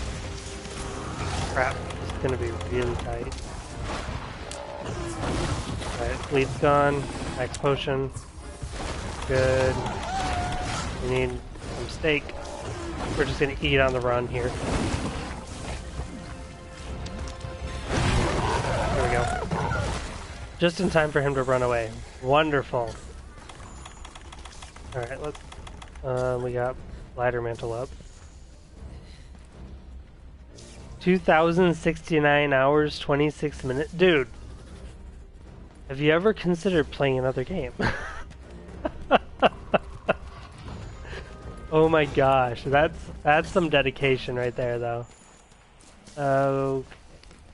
Crap, it's gonna be really tight. Alright, bleed's gone. Max potion. Good. We need some steak. We're just gonna eat on the run here. There we go. Just in time for him to run away. Wonderful. Alright, let's... we got Glider Mantle up. 2,069 hours, 26 minutes. Dude! Have you ever considered playing another game? Oh my gosh, that's some dedication right there, though. Okay.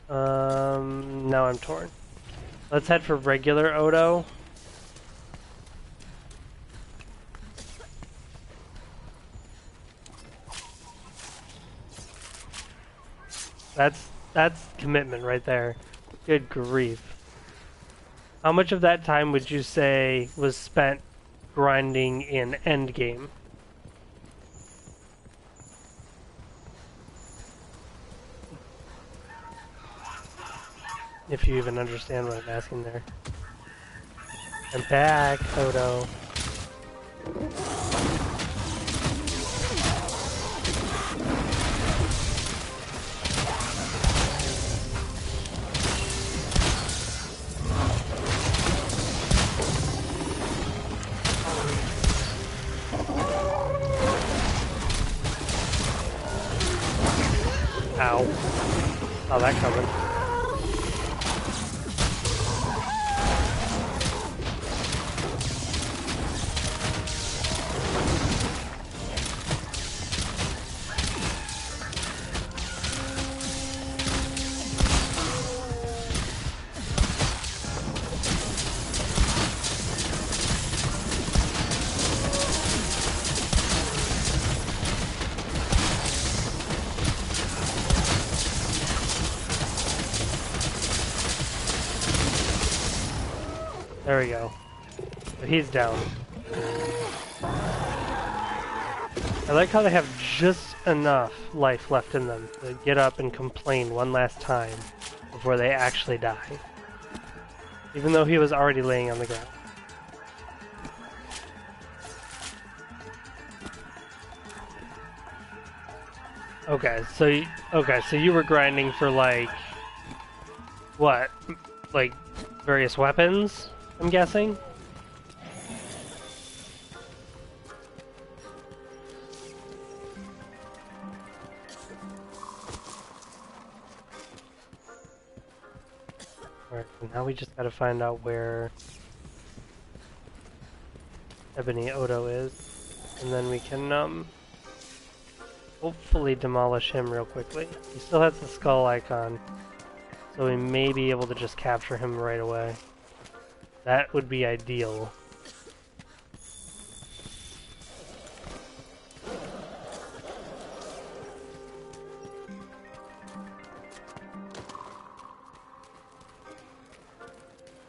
Now I'm torn. Let's head for regular Odo. That's commitment right there. Good grief. How much of that time would you say was spent grinding in endgame? If you even understand what I'm asking there. I'm back, Odo. Ow. Saw that coming. There we go. So he's down. I like how they have just enough life left in them to get up and complain one last time before they actually die. Even though he was already laying on the ground. Okay, so you were grinding for like what? Like various weapons, I'm guessing? Alright, now we just gotta find out where Ebony Odo is, and then we can hopefully demolish him real quickly. He still has the skull icon, so we may be able to just capture him right away. That would be ideal.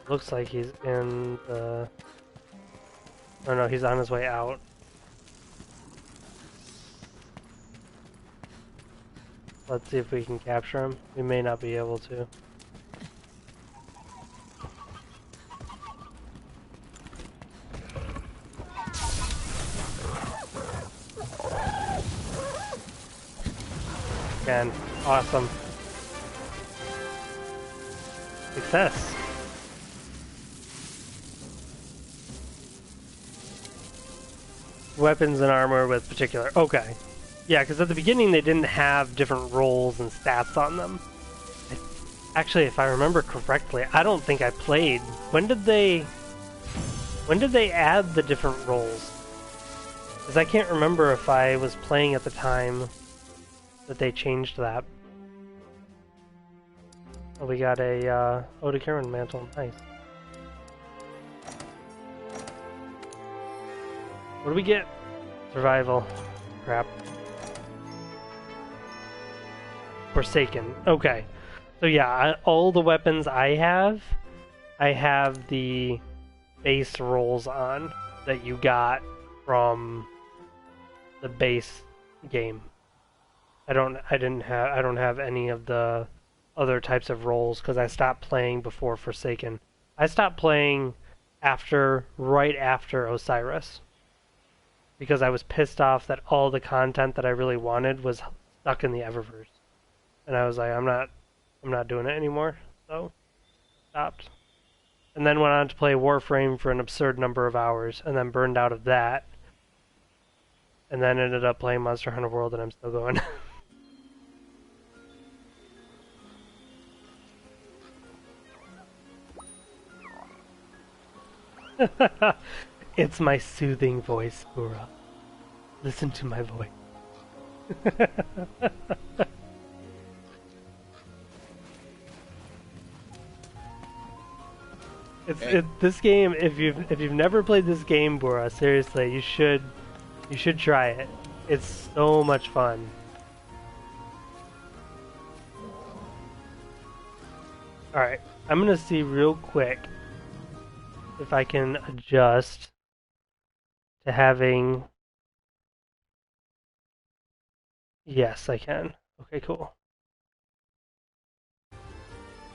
Looks like he's in the... Oh no, he's on his way out. Let's see if we can capture him. We may not be able to. Again, awesome. Success. Weapons and armor with particular. Okay. Yeah, because at the beginning they didn't have different roles and stats on them. Actually, if I remember correctly, I don't think I played. When did they add the different roles? Because I can't remember if I was playing at the time that they changed that. Oh, we got a Odokaron mantle. Nice. What do we get? Survival. Crap. Forsaken. Okay. So yeah, all the weapons I have the base rolls on that you got from the base game. I don't have any of the other types of roles because I stopped playing before Forsaken. I stopped playing right after Osiris. Because I was pissed off that all the content that I really wanted was stuck in the Eververse. And I was like, I'm not doing it anymore. So stopped. And then went on to play Warframe for an absurd number of hours, and then burned out of that. And then ended up playing Monster Hunter World, and I'm still going. It's my soothing voice, Bura. Listen to my voice. This game. If you've never played this game, Bura, seriously, you should try it. It's so much fun. All right, I'm gonna see real quick if I can adjust to having... Yes, I can. Okay, cool.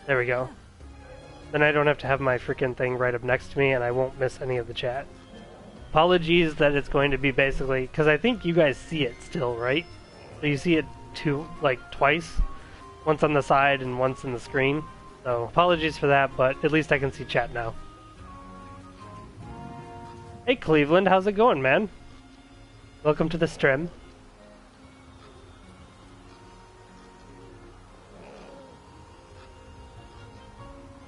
There we go. Then I don't have to have my freaking thing right up next to me, and I won't miss any of the chat. Apologies that it's going to be basically... Because I think you guys see it still, right? So you see it twice? Once on the side and once in the screen. So apologies for that, but at least I can see chat now. Hey Cleveland, how's it going, man? Welcome to the stream.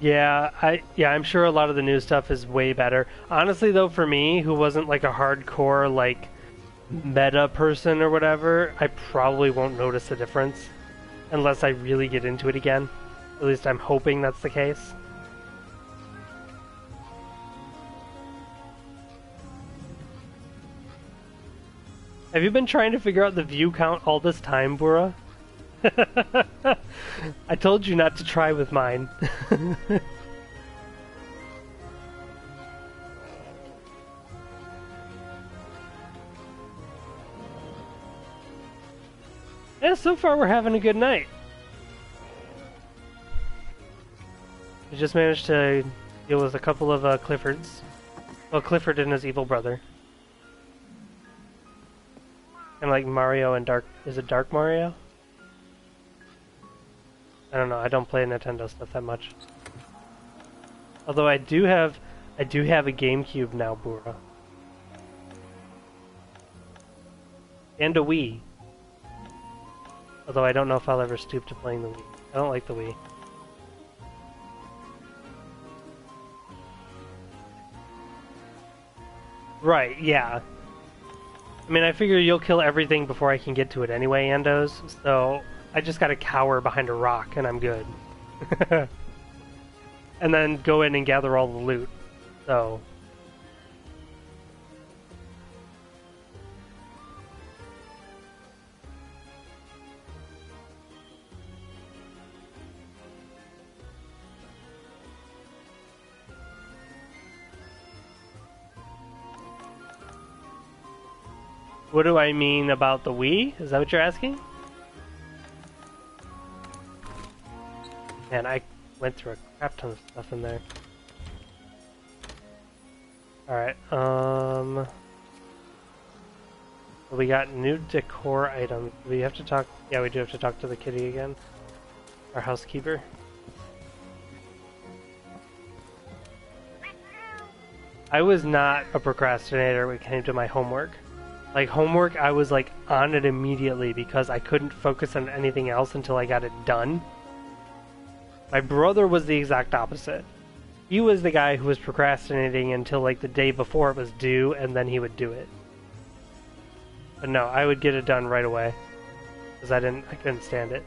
Yeah, I'm sure a lot of the new stuff is way better. Honestly, though, for me, who wasn't like a hardcore like meta person or whatever, I probably won't notice the difference unless I really get into it again. At least I'm hoping that's the case. Have you been trying to figure out the view count all this time, Bura? I told you not to try with mine. Yeah, so far we're having a good night. We just managed to deal with a couple of Cliffords. Well, Clifford and his evil brother. And like Mario and Dark... Is it Dark Mario? I don't know, I don't play Nintendo stuff that much. Although I do have a GameCube now, Bura. And a Wii. Although I don't know if I'll ever stoop to playing the Wii. I don't like the Wii. Right, yeah. I mean, I figure you'll kill everything before I can get to it anyway, Andos, so I just gotta cower behind a rock and I'm good. And then go in and gather all the loot, so... What do I mean about the Wii? Is that what you're asking? Man, I went through a crap ton of stuff in there. Alright, we got new decor items. We have to talk... Yeah, we do have to talk to the kitty again. Our housekeeper. I was not a procrastinator when it came to my homework. Like, homework, I was, like, on it immediately because I couldn't focus on anything else until I got it done. My brother was the exact opposite. He was the guy who was procrastinating until, like, the day before it was due, and then he would do it. But no, I would get it done right away. Because I couldn't stand it.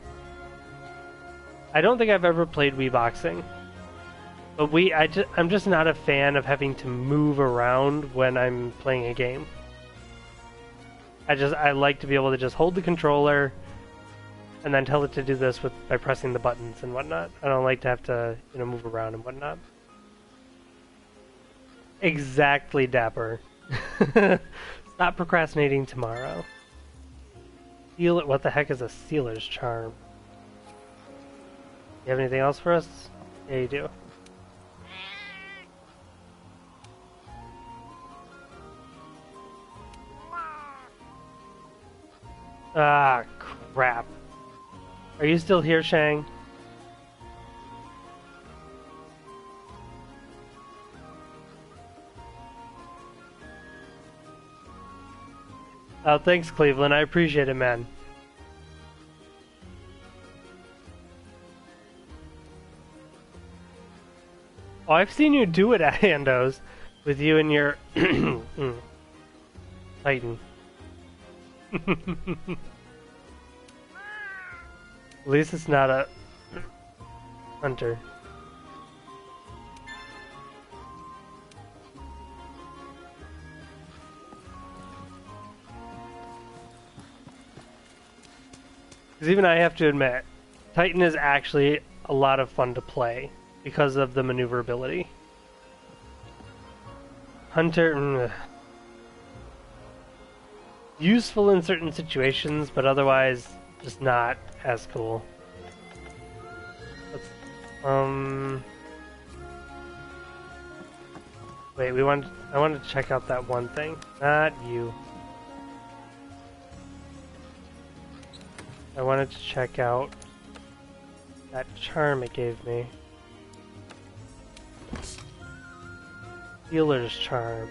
I don't think I've ever played Wii Boxing. But I'm just not a fan of having to move around when I'm playing a game. I like to be able to just hold the controller and then tell it to do this by pressing the buttons and whatnot. I don't like to have to, move around and whatnot. Exactly, Dapper. Stop procrastinating tomorrow. Seal it. What the heck is a sealer's charm? You have anything else for us? Yeah, you do. Ah, crap. Are you still here, Shang? Oh, thanks, Cleveland. I appreciate it, man. Oh, I've seen you do it at Andos with you and your Titan. At least it's not a hunter. Because even I have to admit, Titan is actually a lot of fun to play because of the maneuverability. Hunter... useful in certain situations, but otherwise just not as cool. Let's, wait, I wanted to check out that one thing. Not you. I wanted to check out that charm it gave me. Healer's Charm.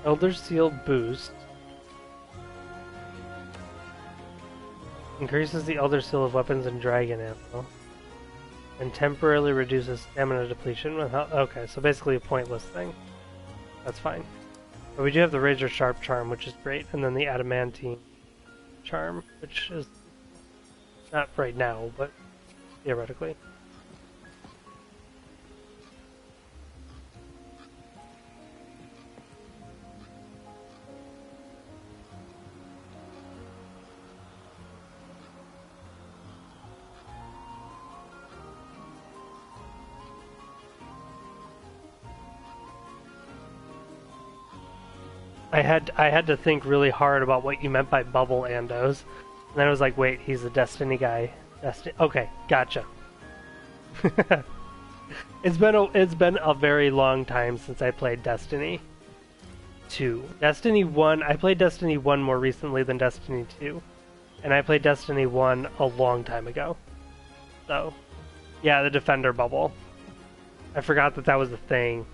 Elder Seal Boost. Increases the Elder Seal of weapons and dragon ammo. and temporarily reduces stamina depletion with health. Okay, so basically a pointless thing. That's fine. But we do have the Razor Sharp charm, which is great, and then the Adamantine charm, which is not right now, but theoretically. I had to think really hard about what you meant by bubble Andos. And then I was like, wait, he's a Destiny guy. Okay, gotcha. It's been a very long time since I played Destiny 2. Destiny 1, I played Destiny 1 more recently than Destiny 2. And I played Destiny 1 a long time ago. So, yeah, the Defender bubble. I forgot that was a thing.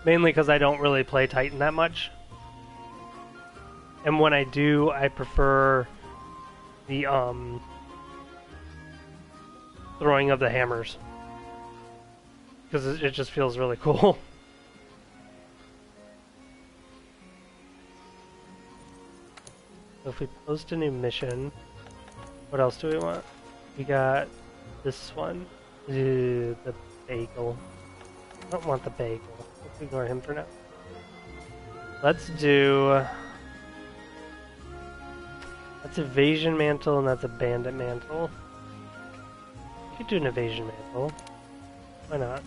Mainly because I don't really play Titan that much. And when I do, I prefer the throwing of the hammers. Because it just feels really cool. So if we post a new mission, what else do we want? We got this one. The bagel. I don't want the bagel. Let's ignore him for now. Let's do... That's evasion mantle and that's a bandit mantle. We could do an evasion mantle. Why not?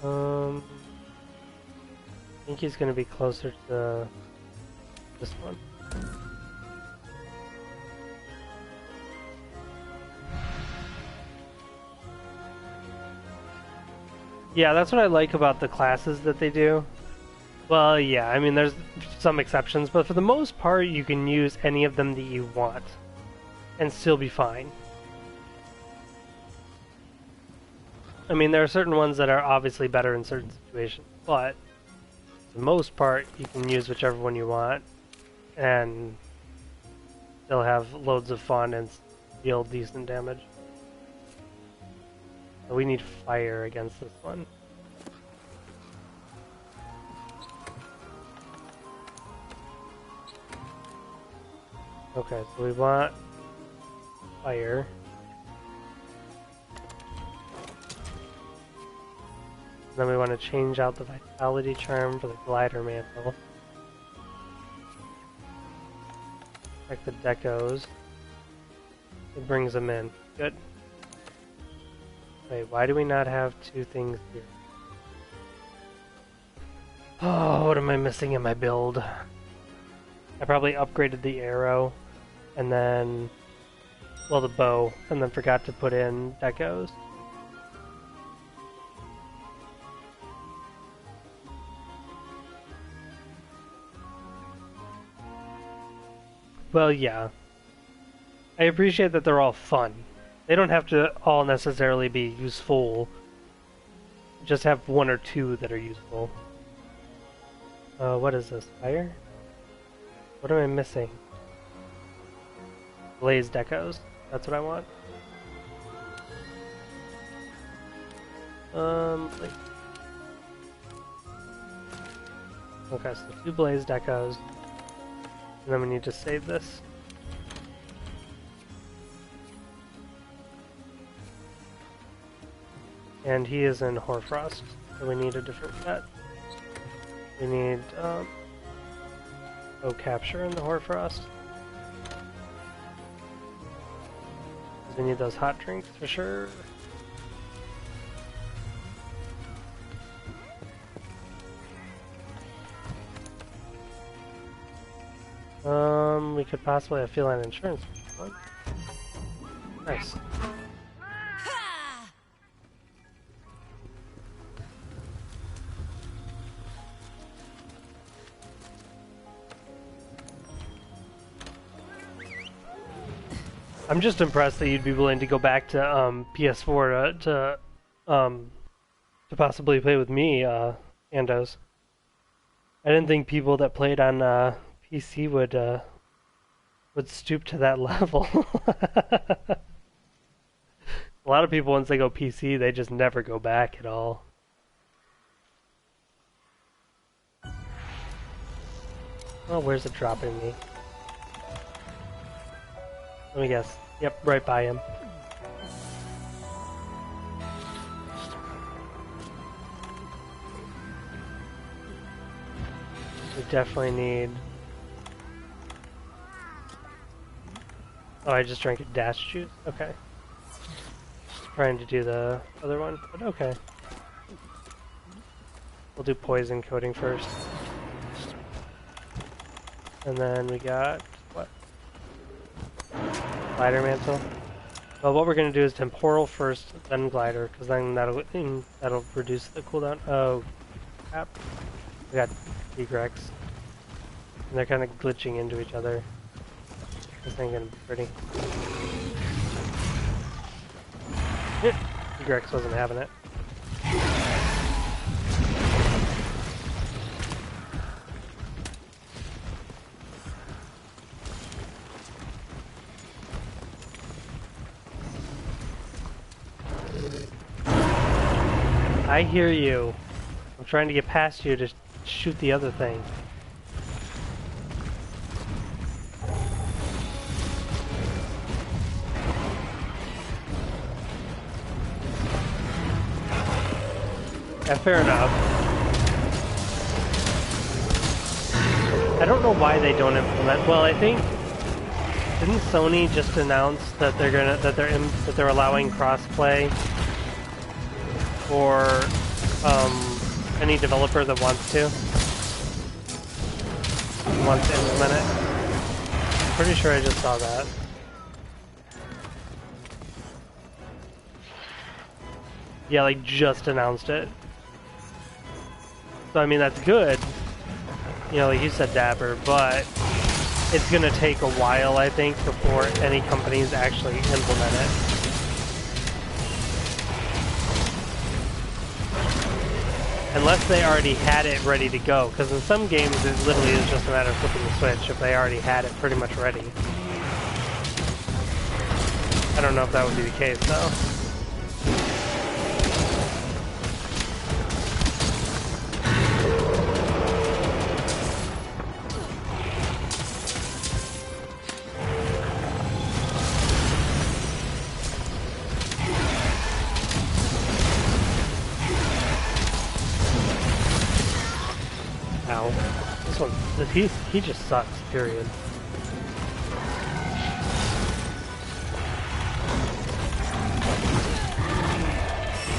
I think he's gonna be closer to this one. Yeah, that's what I like about the classes that they do. Well, yeah, I mean, there's some exceptions, but for the most part, you can use any of them that you want and still be fine. I mean, there are certain ones that are obviously better in certain situations, but for the most part, you can use whichever one you want and still have loads of fun and deal decent damage. So we need fire against this one. Okay, so we want fire. And then we want to change out the vitality charm for the glider mantle. Check the decos. It brings them in. Good. Wait, why do we not have two things here? Oh, what am I missing in my build? I probably upgraded the arrow, and then, well, the bow, and then forgot to put in decos. Well, yeah. I appreciate that they're all fun. They don't have to all necessarily be useful. Just have one or two that are useful. What is this? Fire? What am I missing? Blaze decos. That's what I want. Wait. Okay, so 2 blaze decos. And then we need to save this. And he is in Hoarfrost, so we need a different set. We need, capture in the Hoarfrost. We need those hot drinks for sure. We could possibly have feline insurance. Nice. I'm just impressed that you'd be willing to go back to PS4 to possibly play with me, Andos. I didn't think people that played on PC would would stoop to that level. A lot of people, once they go PC, they just never go back at all. Oh, where's it dropping me? Let me guess. Yep, right by him. We definitely need... Oh, I just drank a dash juice? Okay. Trying to do the other one, but okay. We'll do poison coating first. And then we got... what? Glider mantle. Well, what we're going to do is temporal first, then glider, because then that'll reduce the cooldown. Oh, crap. We got T-Rex. And they're kind of glitching into each other. This ain't gonna be pretty. T-Rex wasn't having it. I hear you. I'm trying to get past you to shoot the other thing. Yeah, fair enough. I don't know why they don't implement. Well, I think didn't Sony just announce that they're allowing crossplay for any developer that wants to implement it? I'm pretty sure I just saw that. Yeah, like just announced it. So I mean that's good, you know, like you said, Dapper, but it's gonna take a while, I think, before any companies actually implement it. Unless they already had it ready to go, because in some games it literally is just a matter of flipping the switch if they already had it pretty much ready. I don't know if that would be the case though. He just sucks, period.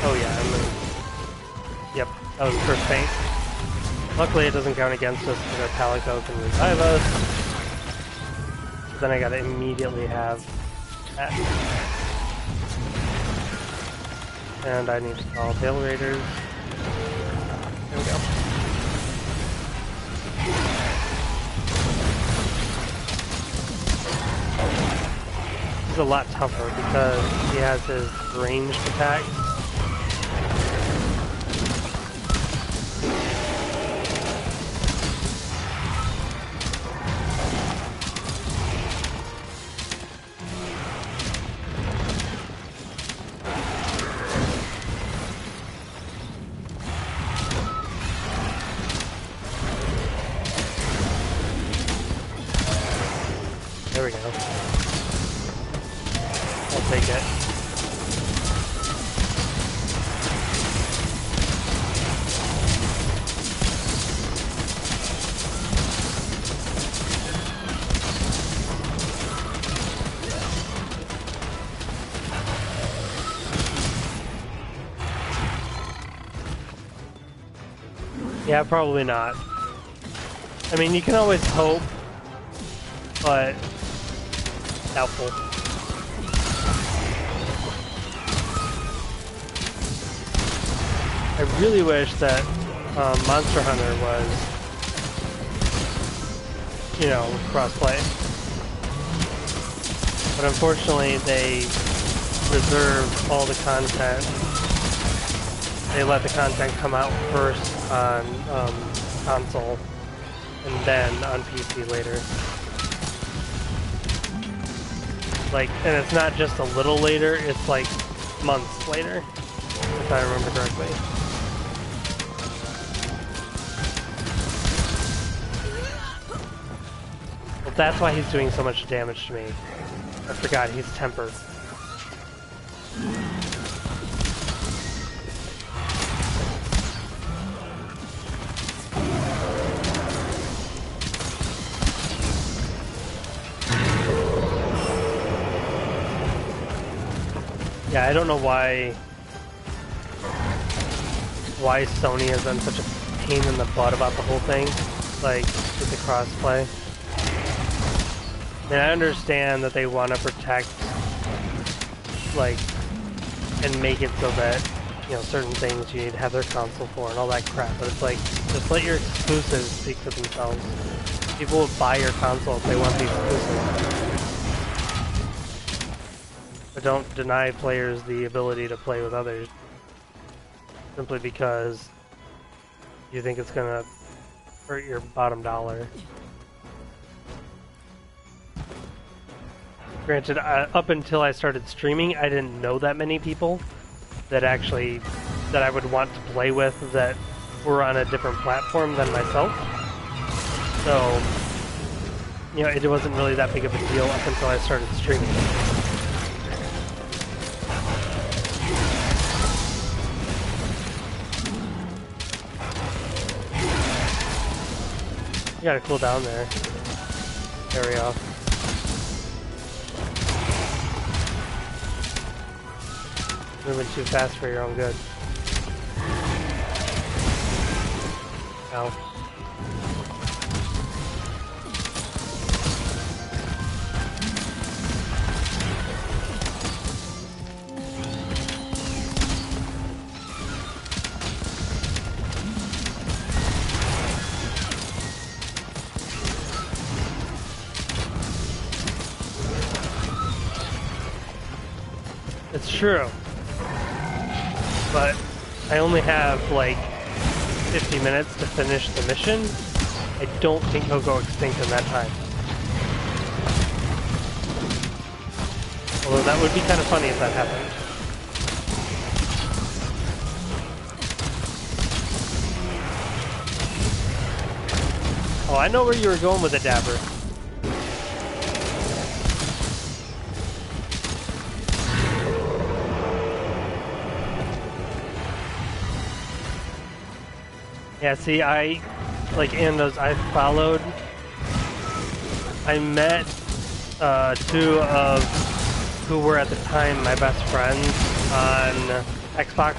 Oh yeah, yep, that was the first paint. Luckily it doesn't count against us because our Palico can revive us. Then I gotta immediately have that. And I need to call Tail Raiders. There we go. He's a lot tougher because he has his ranged attack. There we go. I'll take it. Yeah, probably not. I mean, you can always hope, but doubtful. I really wish that Monster Hunter was, you know, crossplay. But unfortunately, they reserve all the content. They let the content come out first on console, and then on PC later. Like, and it's not just a little later, it's like months later, if I remember correctly. Well, that's why he's doing so much damage to me. I forgot, he's tempered. Yeah, I don't know why Sony has been such a pain in the butt about the whole thing, like with the crossplay. And I understand that they want to protect, like, and make it so that, you know, certain things you need to have their console for and all that crap, but it's like, just let your exclusives speak for themselves. People will buy your console if they want the exclusive. But don't deny players the ability to play with others simply because you think it's gonna hurt your bottom dollar. Granted, up until I started streaming, I didn't know that many people that I would want to play with that were on a different platform than myself. So, you know, it wasn't really that big of a deal up until I started streaming. You gotta cool down there. There we go. Moving too fast for your own good. Ow. It's true. But I only have like 50 minutes to finish the mission. I don't think he'll go extinct in that time. Although that would be kind of funny if that happened. Oh, I know where you were going with it, Dapper. Yeah, see, like Andos, I followed, I met two of who were at the time my best friends on Xbox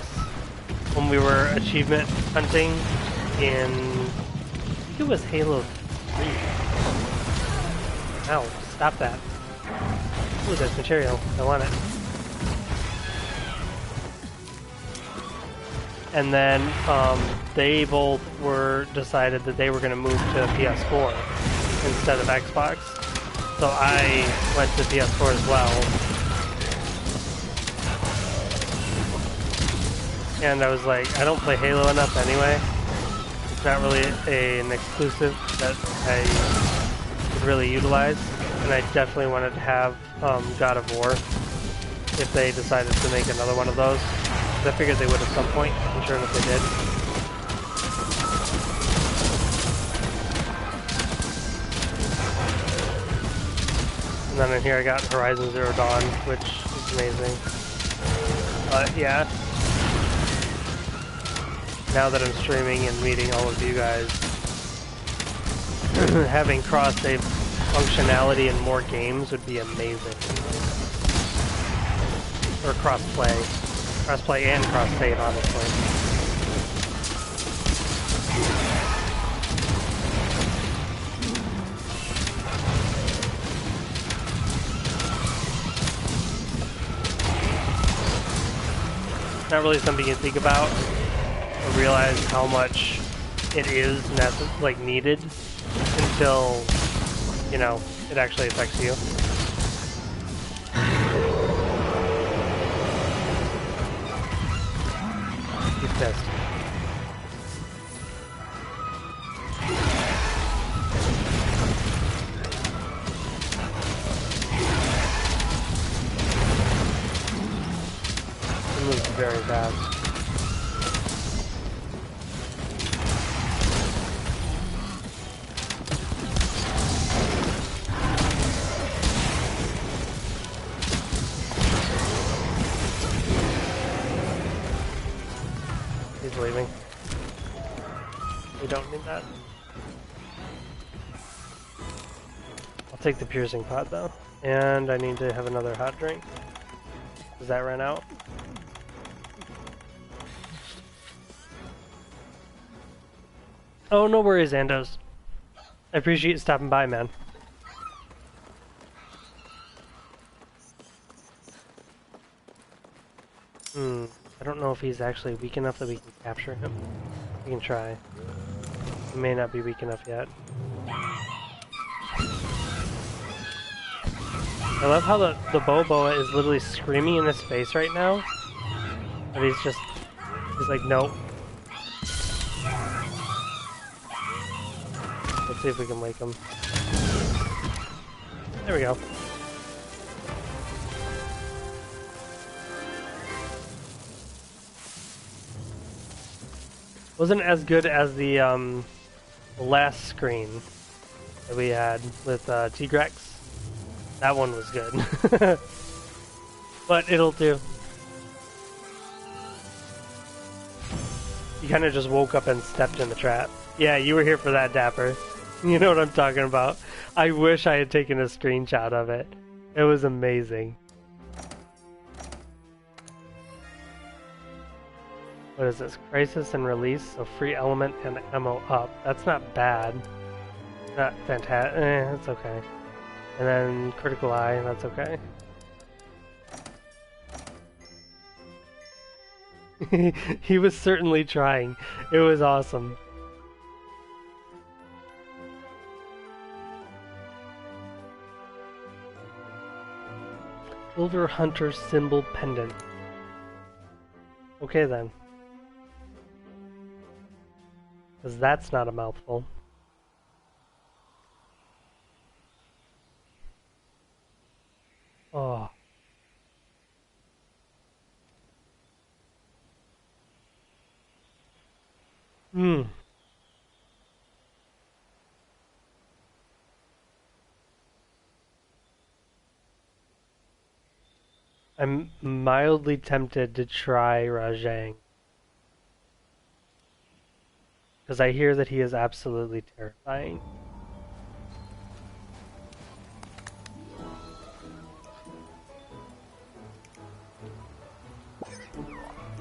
when we were achievement hunting in, I think it was Halo 3. Ow, stop that. Ooh, there's material, I want it. And then they both decided that they were going to move to PS4 instead of Xbox. So I went to PS4 as well. And I was like, I don't play Halo enough anyway. It's not really an exclusive that I could really utilize. And I definitely wanted to have God of War if they decided to make another one of those. I figured they would at some point, and sure enough they did. And then in here I got Horizon Zero Dawn, which is amazing. But yeah, now that I'm streaming and meeting all of you guys, having cross-save functionality in more games would be amazing. Or cross-play. Cross-play and cross-save, honestly. It's not really something you think about or realize how much it is needed until, you know, it actually affects you. Pissed. very fast. He's leaving. We don't need that. I'll take the piercing pot though. And I need to have another hot drink. Does that run out? Oh, no worries, Andos. I appreciate you stopping by, man. I don't know if he's actually weak enough that we can capture him. We can try. He may not be weak enough yet. I love how the Boboa is literally screaming in his face right now. But he's like, nope. Let's see if we can wake him. There we go. Wasn't as good as the last screen that we had with Tigrex. That one was good. But it'll do. You kind of just woke up and stepped in the trap. Yeah, you were here for that, Dapper. You know what I'm talking about. I wish I had taken a screenshot of it. It was amazing. What is this? Crisis and release, so free element and ammo up. That's not bad. Not fantastic. That's okay. And then critical eye, that's okay. He was certainly trying. It was awesome. Silver Hunter symbol pendant. Okay then. Because that's not a mouthful. Oh. I'm mildly tempted to try Rajang. Because I hear that he is absolutely terrifying.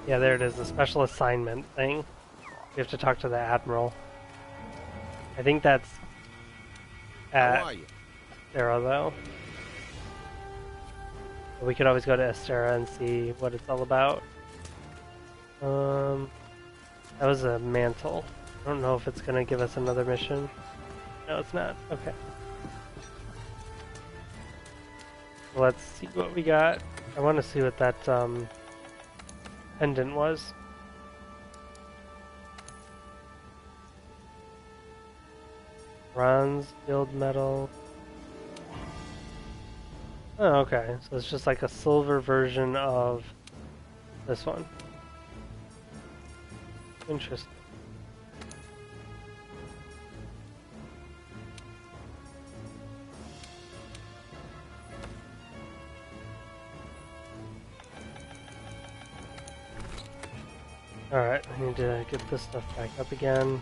Yeah, there it is, the special assignment thing. We have to talk to the Admiral. I think that's at Estera, though. But we could always go to Estera and see what it's all about. That was a mantle. I don't know if it's going to give us another mission. No, it's not. Okay. Let's see what we got. I want to see what that pendant was. Bronze, guild medal. Oh, okay. So it's just like a silver version of this one. Interesting. Alright, I need to get this stuff back up again.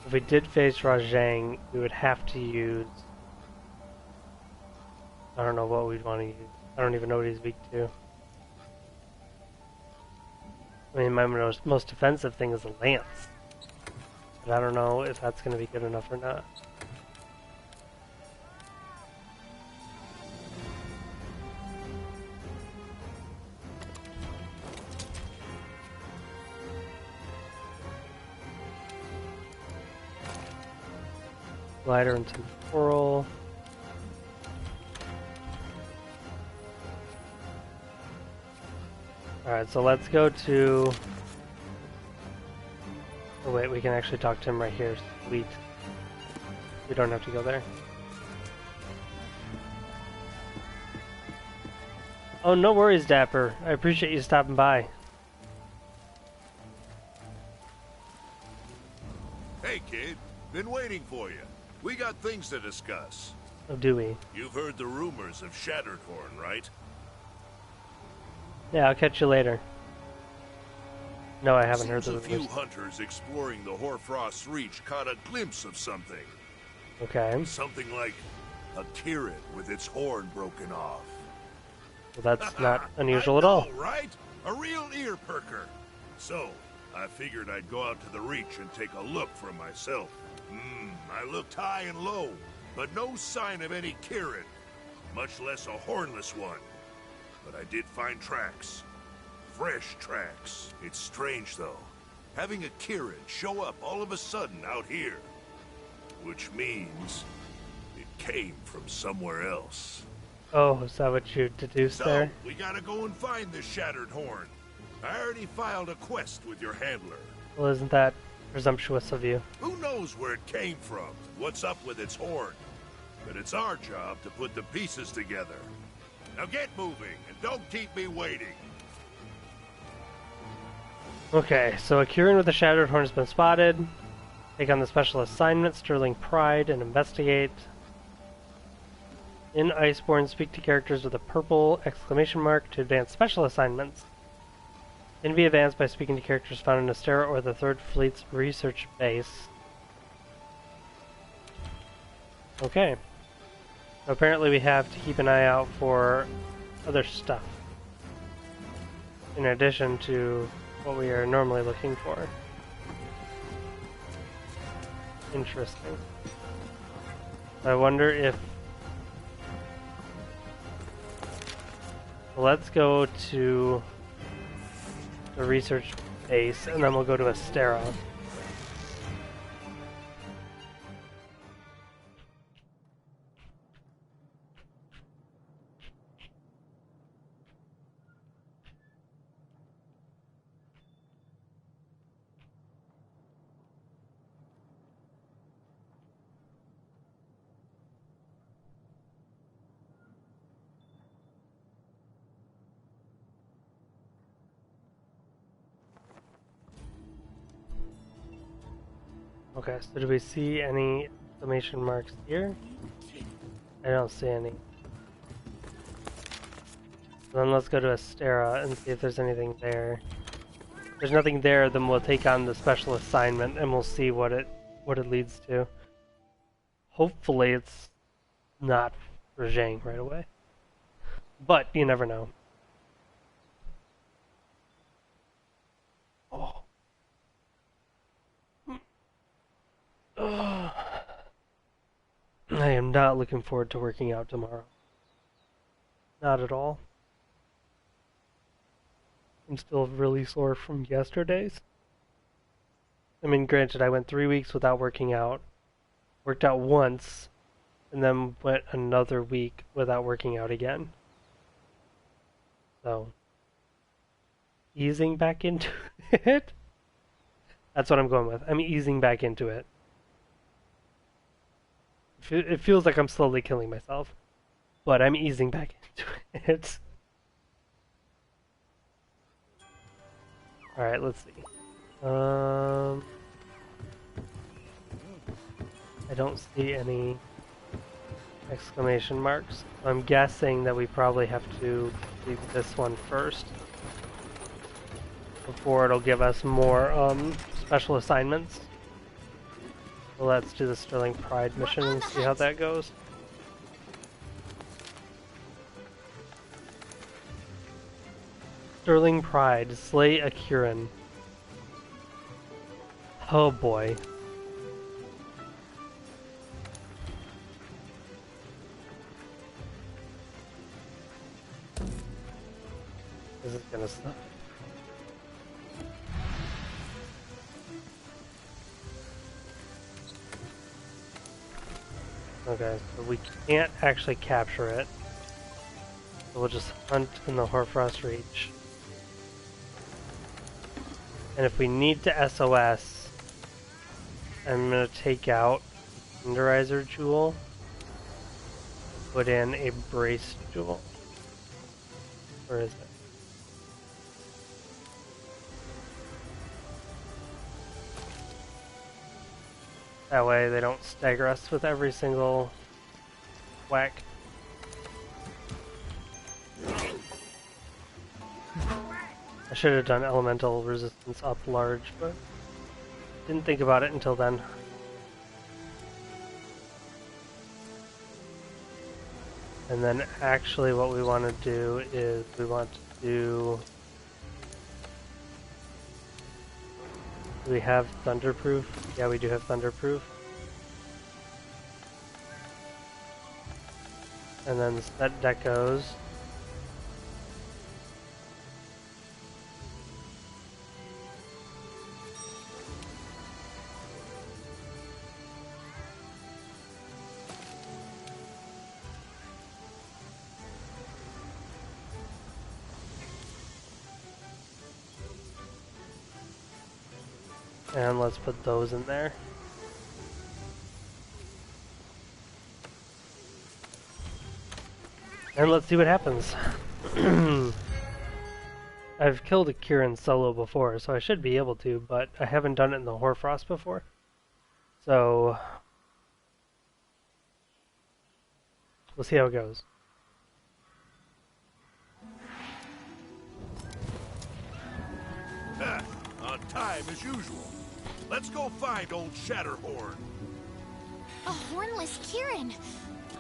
If we did face Rajang, we would have to use... I don't know what we'd want to use. I don't even know what he's weak to. I mean, my most defensive thing is a lance. But I don't know if that's going to be good enough or not. Glider and temporal. Alright, so let's go to... Oh wait, we can actually talk to him right here. Sweet. We don't have to go there. Oh, no worries, Dapper. I appreciate you stopping by. Hey, kid. Been waiting for you. We got things to discuss. Oh, do we? You've heard the rumors of Shattered-horn, right? Yeah, I'll catch you later. No, I haven't heard Seems the a few rumors. hunters exploring the Hoarfrost Reach caught a glimpse of something. Okay. Something like a Kirin with its horn broken off. Well, that's not unusual at all. Right? A real ear perker. So, I figured I'd go out to the Reach and take a look for myself. I looked high and low, but no sign of any Kirin, much less a hornless one. But I did find tracks. Fresh tracks. It's strange, though. Having a Kirin show up all of a sudden out here. Which means it came from somewhere else. Oh, is that what you deduced there? So, we gotta go and find this Shattered Horn. I already filed a quest with your handler. Well, isn't that presumptuous of you? Who knows where it came from, what's up with its horn. But it's our job to put the pieces together. Now get moving, and don't keep me waiting. Okay, so a Kirin with a Shattered Horn has been spotted. Take on the special assignment, Sterling Pride, and investigate. In Iceborne, speak to characters with a purple exclamation mark to advance special assignments. Can be advanced by speaking to characters found in Astera or the 3rd Fleet's research base. Okay. So apparently we have to keep an eye out for other stuff. In addition to what we are normally looking for. Interesting. I wonder if... Let's go to the research base, and then we'll go to Astera. Okay, so do we see any exclamation marks here? I don't see any. So then let's go to Astera and see if there's anything there. If there's nothing there, then we'll take on the special assignment and we'll see what it leads to. Hopefully it's not Rajang right away. But you never know. Oh. I am not looking forward to working out tomorrow. Not at all. I'm still really sore from yesterday's. I mean, granted, I went 3 weeks without working out. Worked out once, and then went another week without working out again. So, easing back into it? That's what I'm going with. I'm easing back into it. It feels like I'm slowly killing myself, but I'm easing back into it. Alright, let's see. I don't see any exclamation marks. I'm guessing that we probably have to leave this one first before it'll give us more special assignments. So let's do the Sterling Pride mission and see how that goes. Sterling Pride, slay a Kirin. Oh boy. This is gonna suck. Okay, so we can't actually capture it. So we'll just hunt in the Hoarfrost Reach. And if we need to SOS, I'm going to take out the Tenderizer Jewel, put in a Brace Jewel. Or is it? That way they don't stagger us with every single whack. I should have done elemental resistance up large, but didn't think about it until then. And then actually what we want to do is we want to do... Do we have Thunderproof? Yeah, we do have Thunderproof. And then set decos. And let's put those in there. And let's see what happens. I've killed a Kieran solo before, so I should be able to, but I haven't done it in the Hoarfrost before. So we'll see how it goes. On time as usual. Let's go find old Shatterhorn. A hornless Kieran.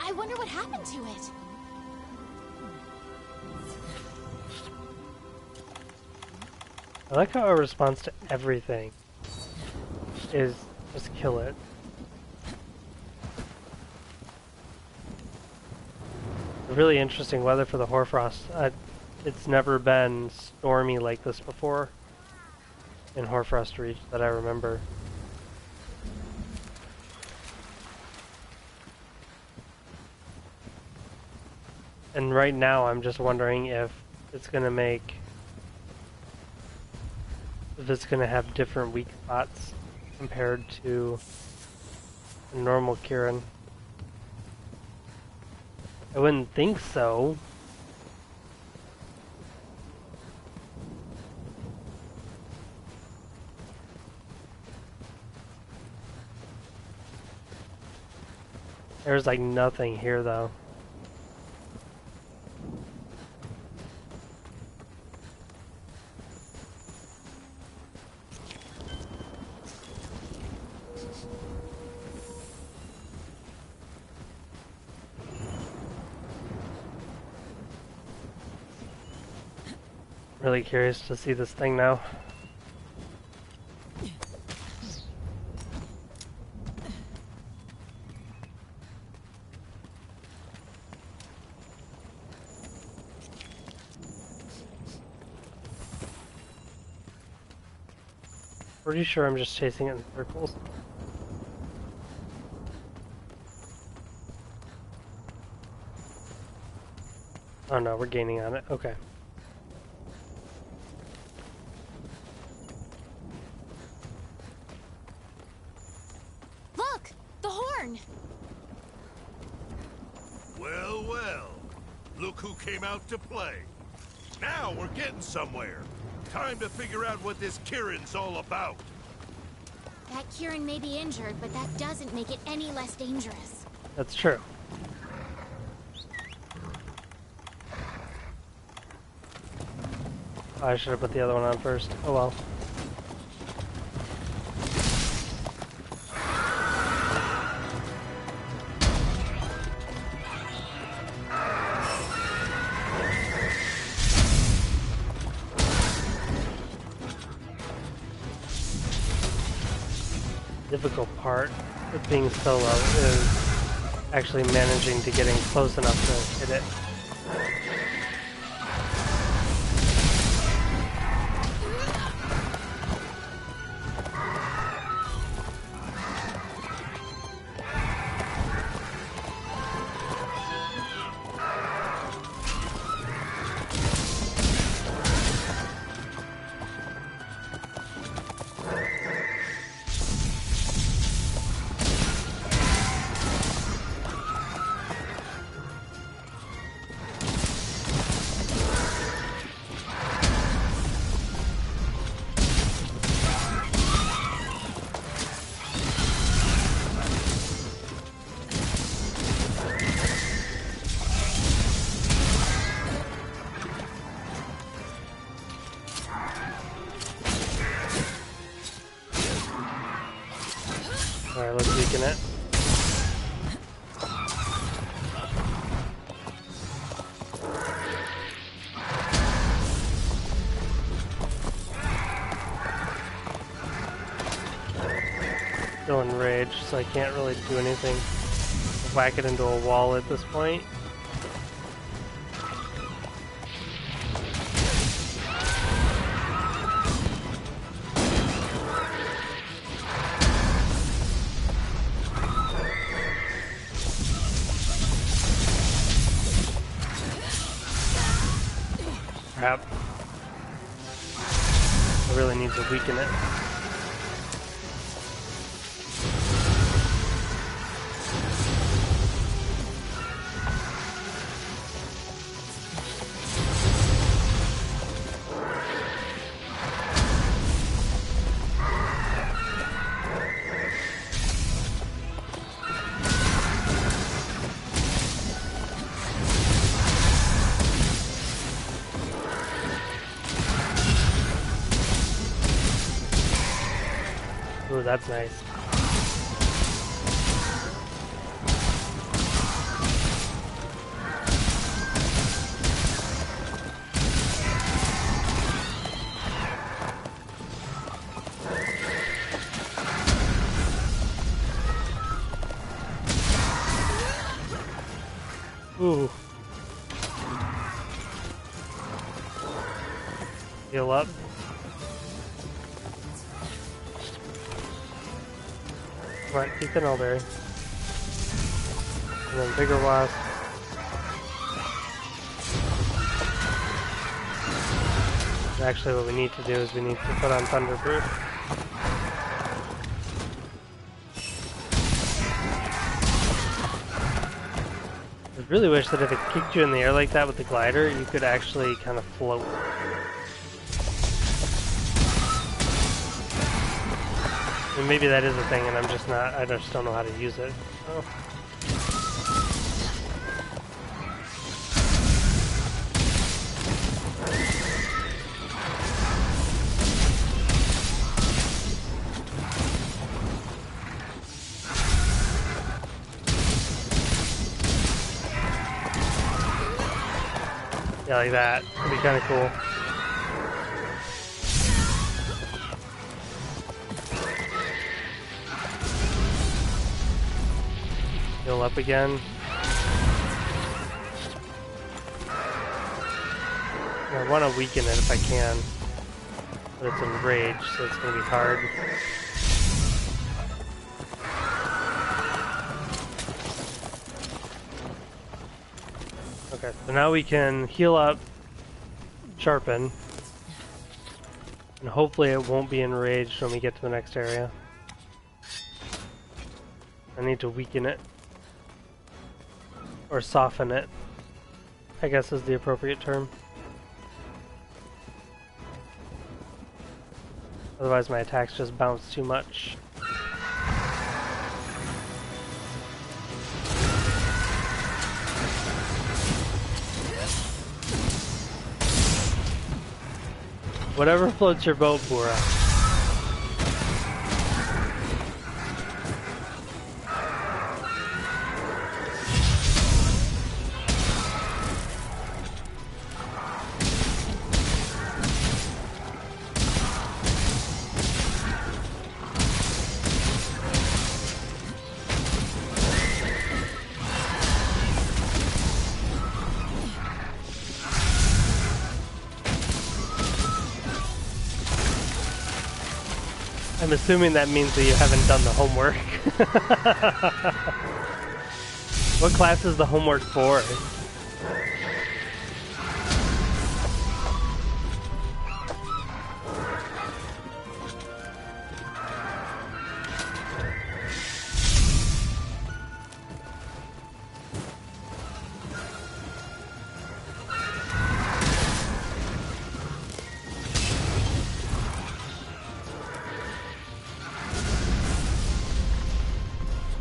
I wonder what happened to it. I like how our response to everything is just kill it. Really interesting weather for the Hoarfrost. It's never been stormy like this before in Hoarfrost Reach that I remember. And right now I'm just wondering if it's gonna have different weak spots compared to a normal Kieran. I wouldn't think so. There's like nothing here though. Really curious to see this thing now. Pretty sure I'm just chasing it in circles. Oh no, we're gaining on it. Okay. Look! The horn! Well, well. Look who came out to play. Now we're getting somewhere. Time to figure out what this Kieran's all about. That Kieran may be injured, but that doesn't make it any less dangerous. That's true. I should have put the other one on first. Oh well. Difficult part with being solo is actually managing to getting close enough to hit it. enraged, so I can't really do anything. Whack it into a wall at this point. Crap. I really need to weaken it. Ooh, that's nice. Ooh. Heal up. Come on, keep an elder. And then bigger wasp. Actually, what we need to do is we need to put on Thunderproof. I really wish that if it kicked you in the air like that with the glider, you could actually kind of float. And maybe that is a thing, and I just don't know how to use it. Oh. Yeah, like that. It'd be kind of cool. Heal up again. I want to weaken it if I can, but it's enraged, so it's going to be hard. Okay, so now we can heal up, sharpen, and hopefully it won't be enraged when we get to the next area. I need to weaken it. Or soften it, I guess is the appropriate term. Otherwise my attacks just bounce too much. Whatever floats your boat, Bora. I'm assuming that means that you haven't done the homework. What class is the homework for?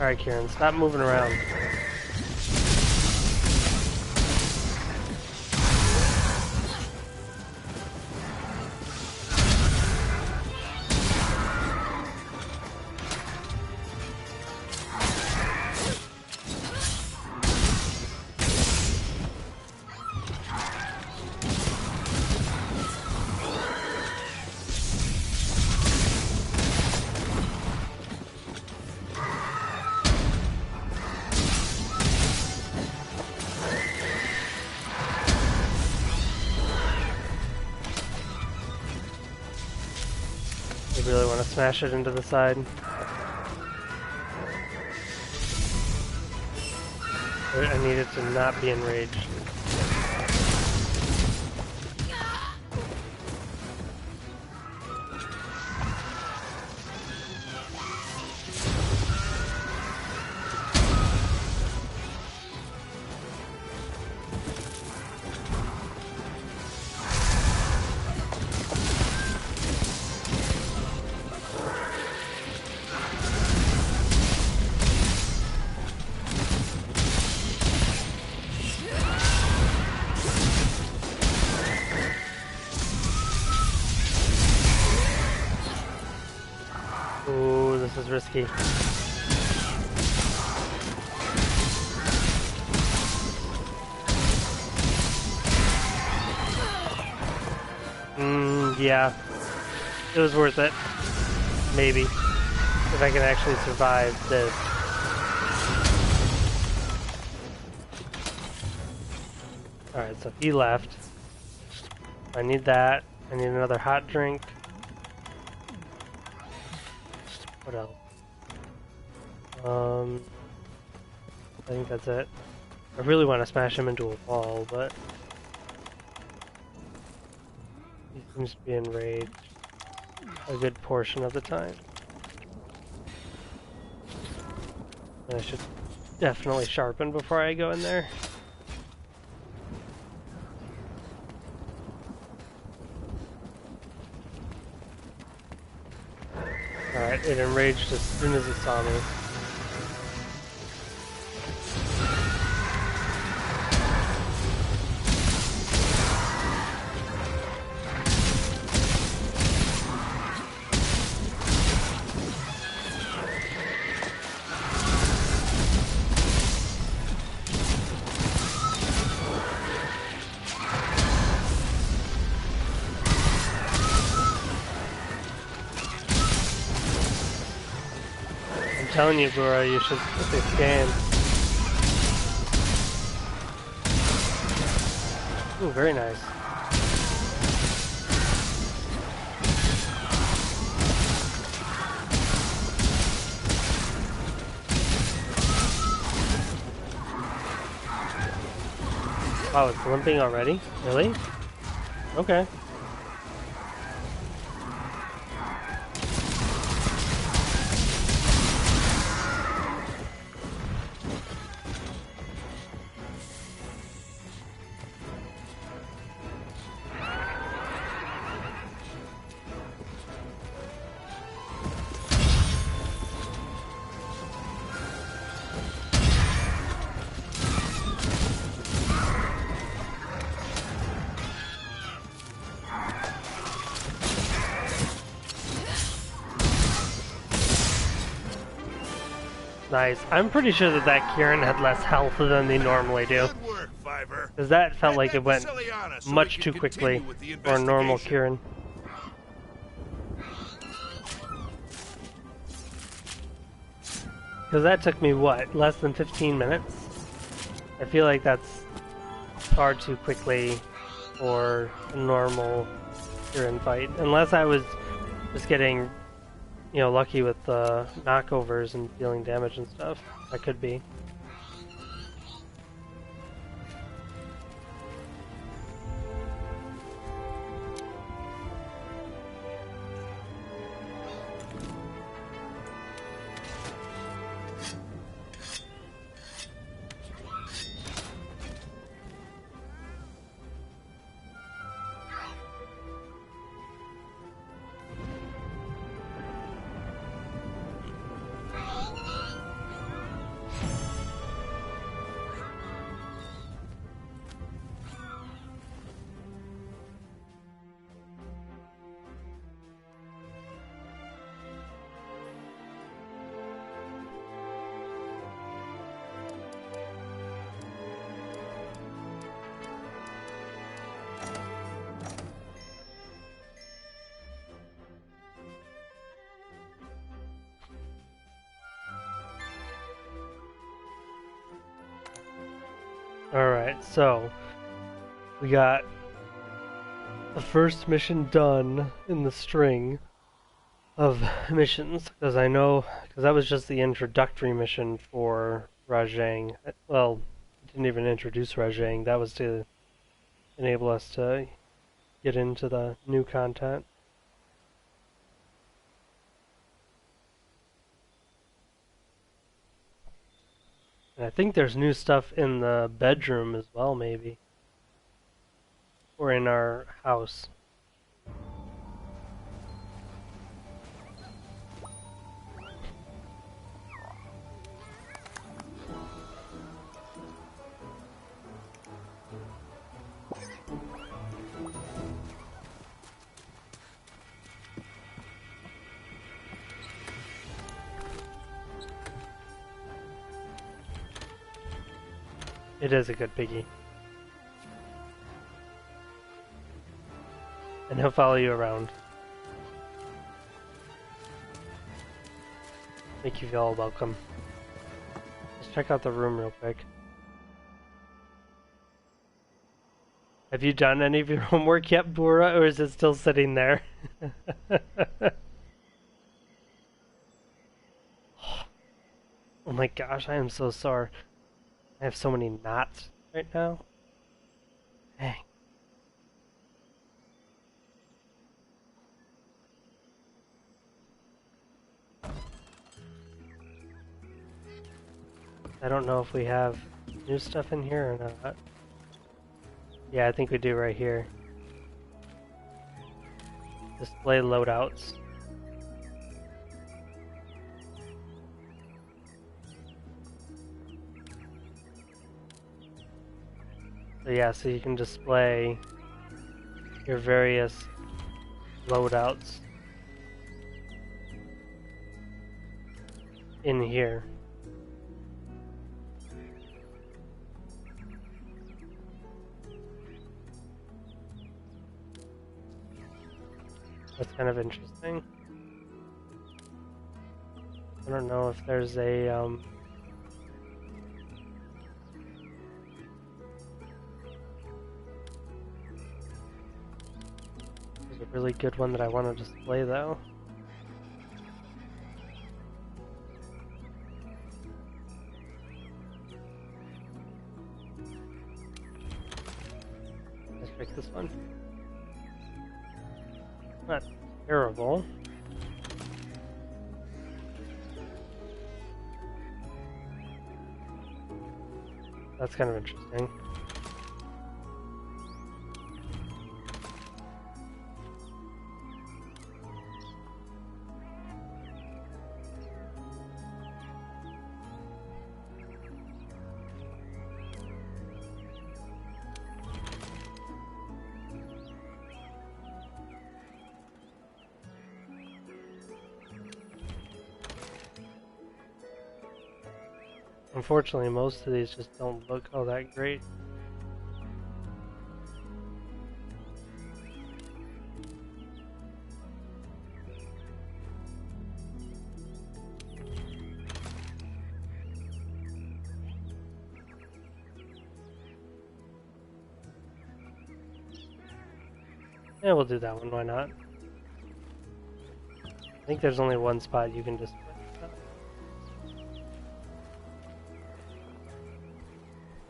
Alright, Kieran, stop moving around. really want to smash it into the side. I need it to not be enraged. Ooh, this is risky. Yeah. It was worth it. Maybe. If I can actually survive this. Alright, so he left. I need that. I need another hot drink. What else? I think that's it. I really want to smash him into a wall, but he seems to be enraged a good portion of the time. And I should definitely sharpen before I go in there. Alright, it enraged as soon as it saw me. I'm telling you, Bora, you should put this game. Ooh, very nice. Wow, it's limping already? Really? Okay. Nice. I'm pretty sure that that Kieran had less health than they normally do. Good work, Fiver. Because that felt like Head it went back to Celiana so much we too can quickly continue with the for a normal investigation. Kieran. Because that took me, what, less than 15 minutes? I feel like that's far too quickly for a normal Kieran fight. Unless I was just getting, you know, lucky with knockovers and dealing damage and stuff. That could be. Alright, so we got the first mission done in the string. of missions, because I know, because that was just the introductory mission for Rajang. Well, it didn't even introduce Rajang, that was to enable us to get into the new content. And I think there's new stuff in the bedroom as well, maybe. Or in our house. It is a good piggy. And he'll follow you around. Make you feel all welcome. Let's check out the room real quick. Have you done any of your homework yet, Bura, or is it still sitting there? Oh my gosh, I am so sore. I have so many knots right now. Dang. I don't know if we have new stuff in here or not. Yeah, I think we do right here. Display loadouts. So yeah, so you can display your various loadouts in here. That's kind of interesting. I don't know if there's a there's a really good one that I want to display though. Let's pick this one. Not terrible. That's kind of interesting. Unfortunately, most of these just don't look all that great. Yeah, we'll do that one, why not? I think there's only one spot you can display.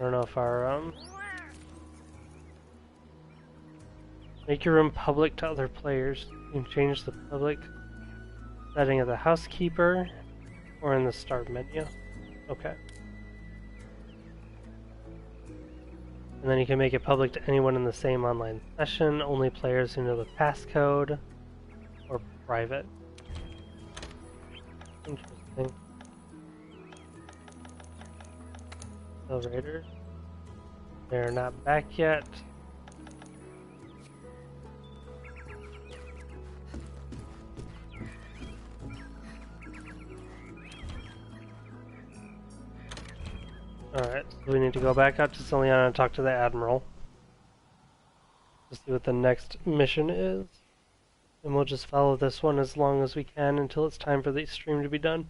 I don't know if our make your room public to other players. You can change the public setting of the housekeeper or in the start menu. Okay. And then you can make it public to anyone in the same online session, only players who know the passcode, or private. Interesting. So Raiders, they're not back yet. Alright, so we need to go back out to Celiana and talk to the Admiral. To see what the next mission is. And we'll just follow this one as long as we can until it's time for the stream to be done.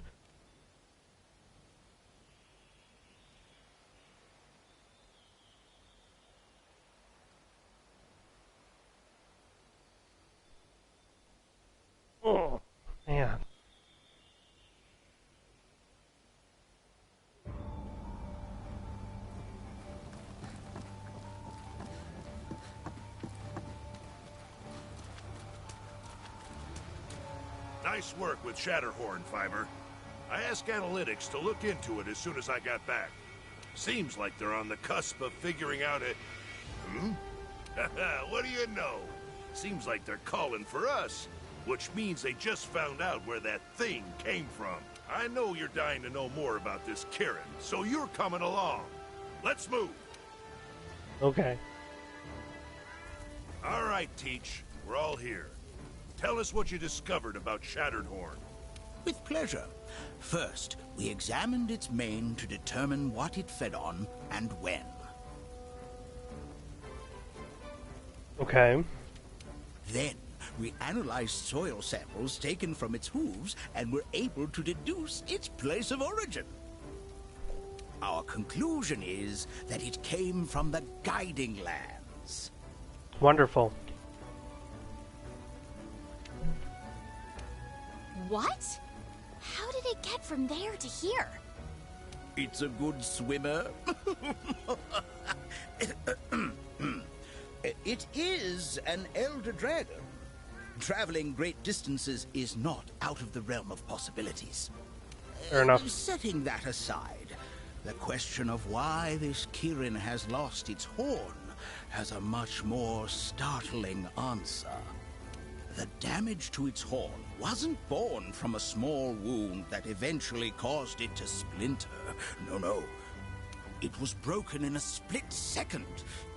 Oh, man. Nice work with Shatterhorn, Fiver. I asked analytics to look into it as soon as I got back. Seems like they're on the cusp of figuring out it. Hmm? What do you know? Seems like they're calling for us, which means they just found out where that thing came from. I know you're dying to know more about this Kieran, so you're coming along. Let's move. Okay. All right, Teach. We're all here. Tell us what you discovered about Shattered Horn. With pleasure. First, we examined its mane to determine what it fed on and when. Okay. Then, we analyzed soil samples taken from its hooves and were able to deduce its place of origin. Our conclusion is that it came from the Guiding Lands. Wonderful. What? How did it get from there to here? It's a good swimmer. It is an elder dragon. Traveling great distances is not out of the realm of possibilities. Fair enough. Setting that aside, the question of why this Kieran has lost its horn has a much more startling answer. The damage to its horn wasn't born from a small wound that eventually caused it to splinter. No. It was broken in a split second,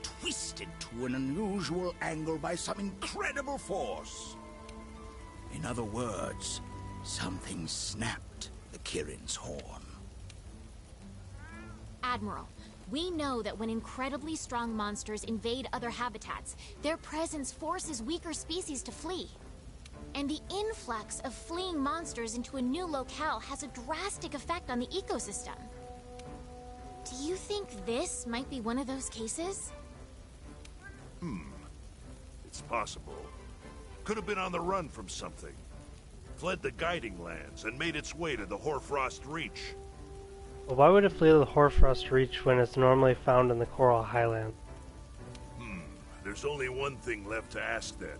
twisted to an unusual angle by some incredible force. In other words, something snapped the Kieran's horn. Admiral, we know that when incredibly strong monsters invade other habitats, their presence forces weaker species to flee. And the influx of fleeing monsters into a new locale has a drastic effect on the ecosystem. Do you think this might be one of those cases? It's possible. Could have been on the run from something. Fled the Guiding Lands and made its way to the Hoarfrost Reach. Well, why would it flee the Hoarfrost Reach when it's normally found in the Coral Highlands? There's only one thing left to ask then.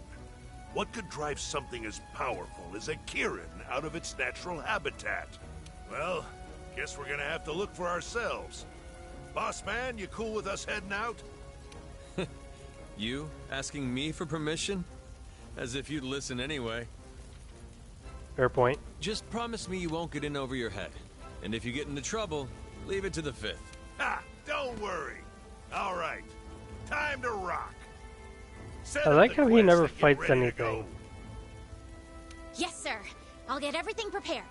What could drive something as powerful as a Kieran out of its natural habitat? Well, guess we're gonna have to look for ourselves. Boss man, you cool with us heading out? You asking me for permission? As if you'd listen anyway. Fair point. Just promise me you won't get in over your head. And if you get into trouble, leave it to the fifth. Ha! Don't worry. All right. Time to rock. Set I up like the how he quest never and get fights ready to anything. go. Yes, sir. I'll get everything prepared.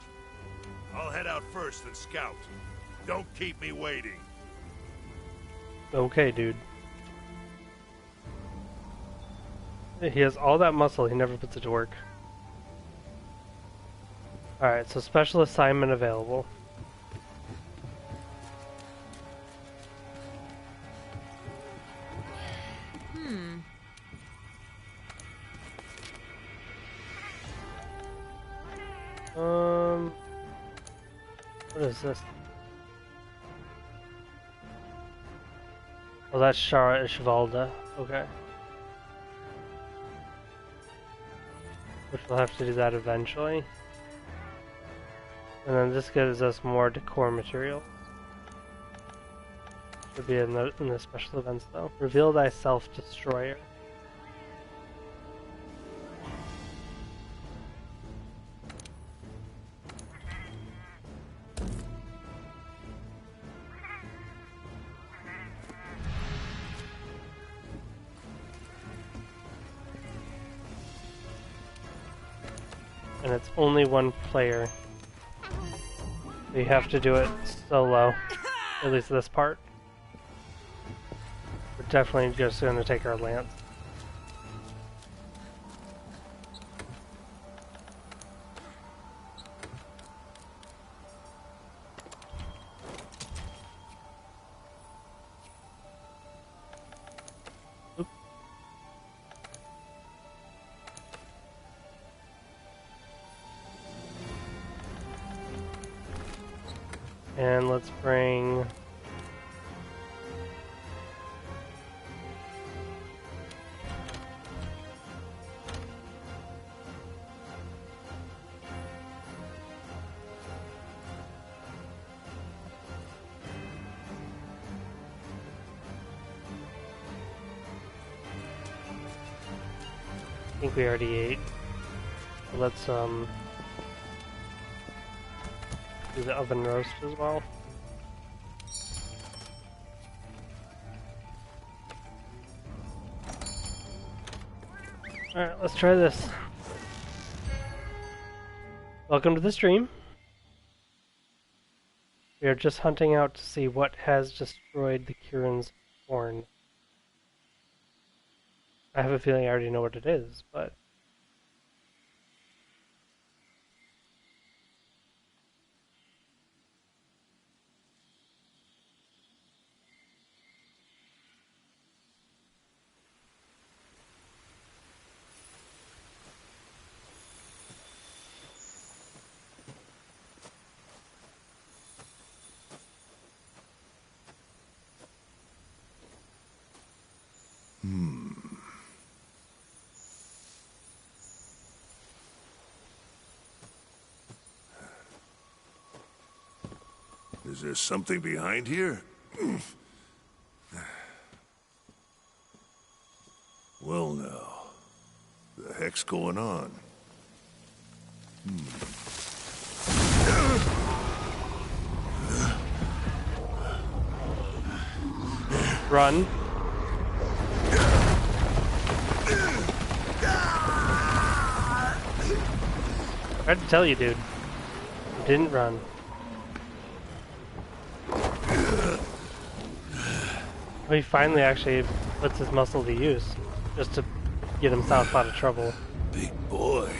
I'll head out first and scout. Don't keep me waiting. Okay, dude. He has all that muscle, he never puts it to work. Alright, so special assignment available. What is this? Oh, that's Shara Ishvalda. Okay. Which we'll have to do that eventually. And then this gives us more decor material. Should be in the special events though. Reveal thyself, destroyer. And it's only one player. You have to do it solo. At least this part. We're definitely just going to take our lance. Oop. And let's bring... I think we already ate. So let's do the oven roast as well. Alright, let's try this. Welcome to the stream. We are just hunting out to see what has destroyed the Kirin's horn. I have a feeling I already know what it is, but... Is there something behind here? Well now, the heck's going on? Run. I had to tell you, dude. You didn't run. He finally actually puts his muscle to use, just to get himself out of trouble. Big boy.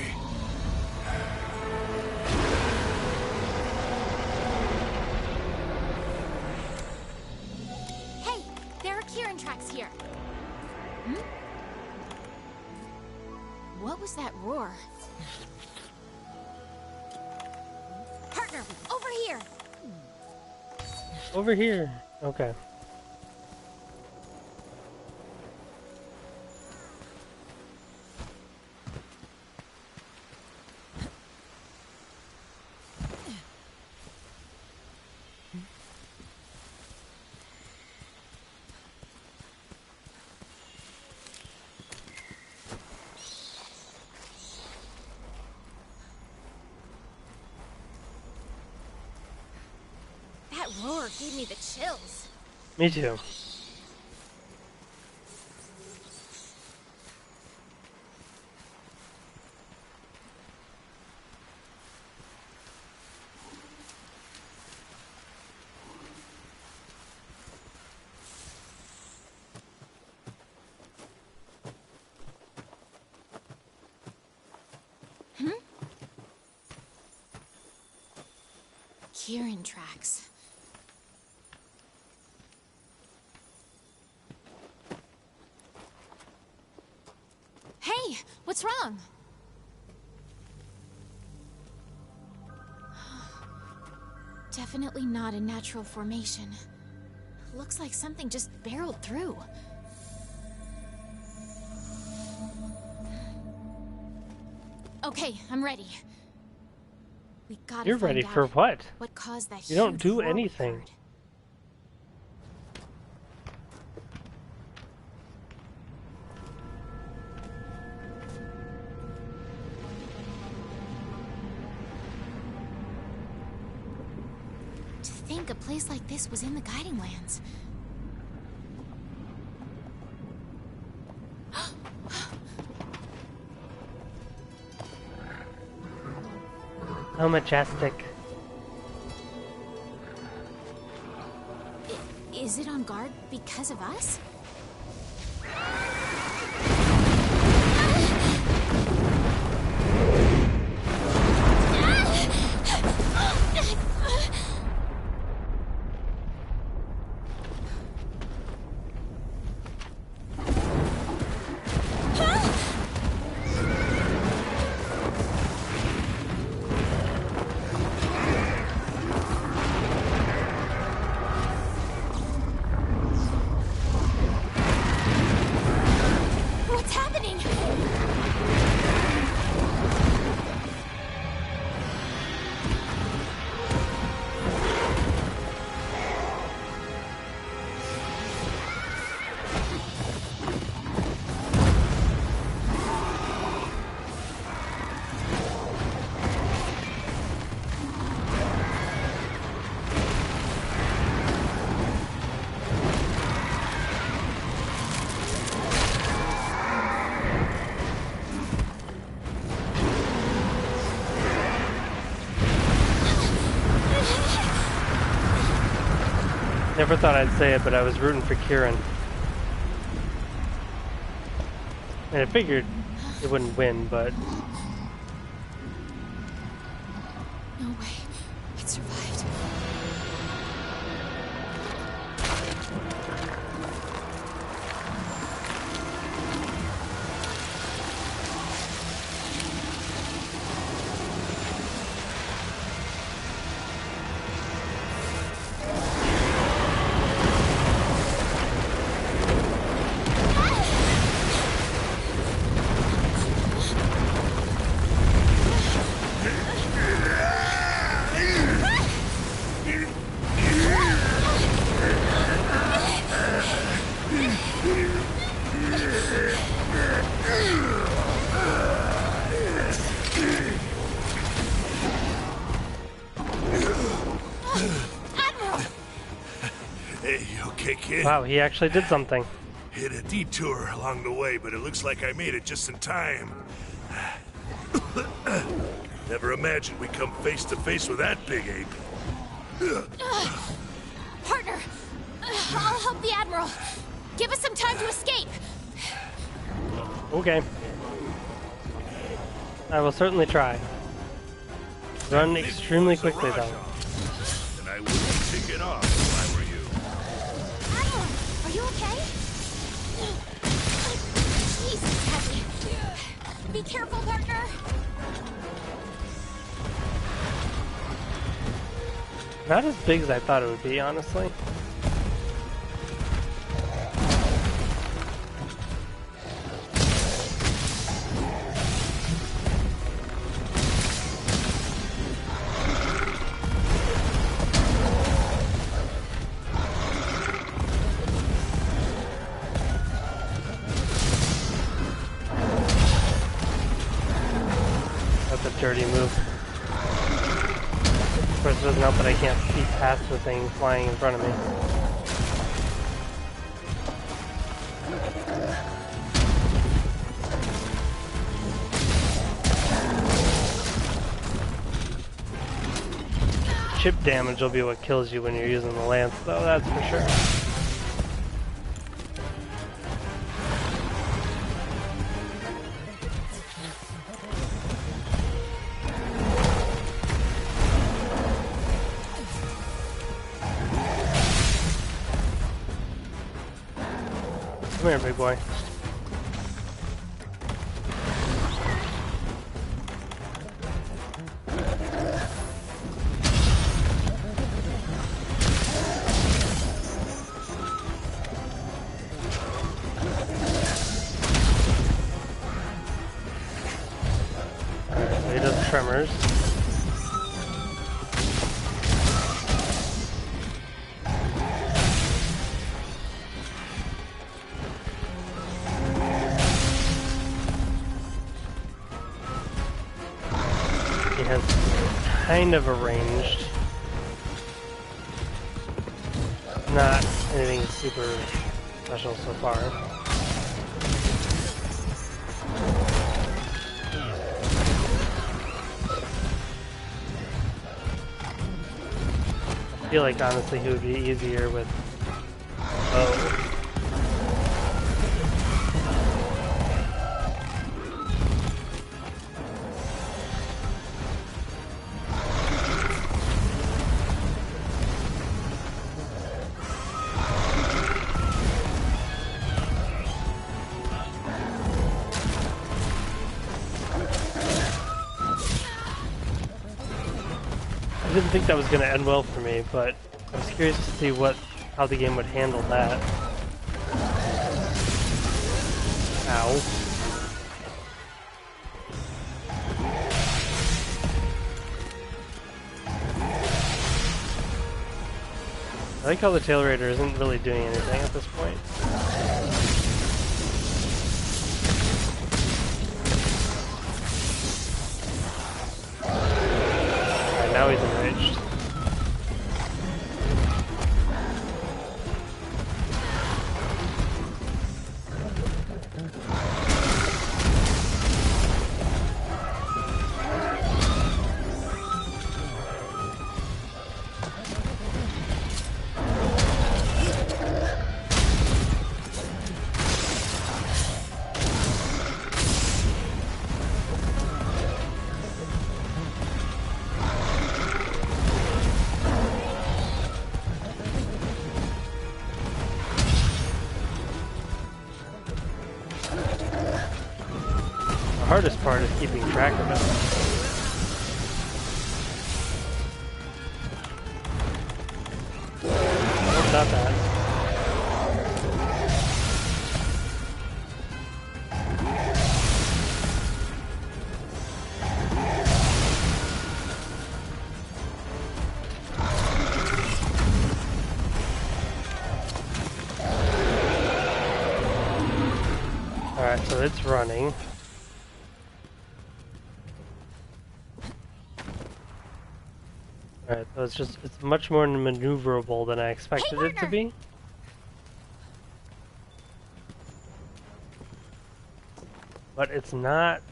Hey, there are Kirin tracks here. Hmm? What was that roar? Partner, over here! Over here. Okay. That roar gave me the chills. Me too. Kirin tracks. Hey, what's wrong? Definitely not a natural formation. Looks like something just barreled through. Okay, I'm ready. We gotta You're find ready out for what? what caused that You don't huge do roar we anything. heard. To think a place like this was in the Guiding Lands. How majestic. Is it on guard because of us? Never thought I'd say it, but I was rooting for Kieran. And I figured it wouldn't win, but... No way. It survived. Hey, you okay, kid? Wow, he actually did something. Hit a detour along the way, but it looks like I made it just in time. Never imagined we'd come face to face with that big ape. Partner, I'll help the Admiral. Give us some time to escape. Okay. I will certainly try. Run extremely quickly, though. And I wouldn't take it off if I were you. Admiral, are you okay? Jeez, it's heavy. Be careful, partner. Not as big as I thought it would be, honestly. That's a dirty move. Of course, it doesn't help that I can't see past the thing flying in front of me. Chip damage will be what kills you when you're using the lance, though, that's for sure. Come here, big boy. Alright, so he does tremors. He has kind of arranged. Not anything super special so far. I feel like honestly he would be easier with bow. I didn't think that was going to end well for me, but I was curious to see how the game would handle that. Ow. I like how the Tail Raider isn't really doing anything at this point. Alright, now he's enraged. hardest part is keeping track of it. Oh, not that. Alright, so it's running. Alright, so it's much more maneuverable than I expected it to be. But it's not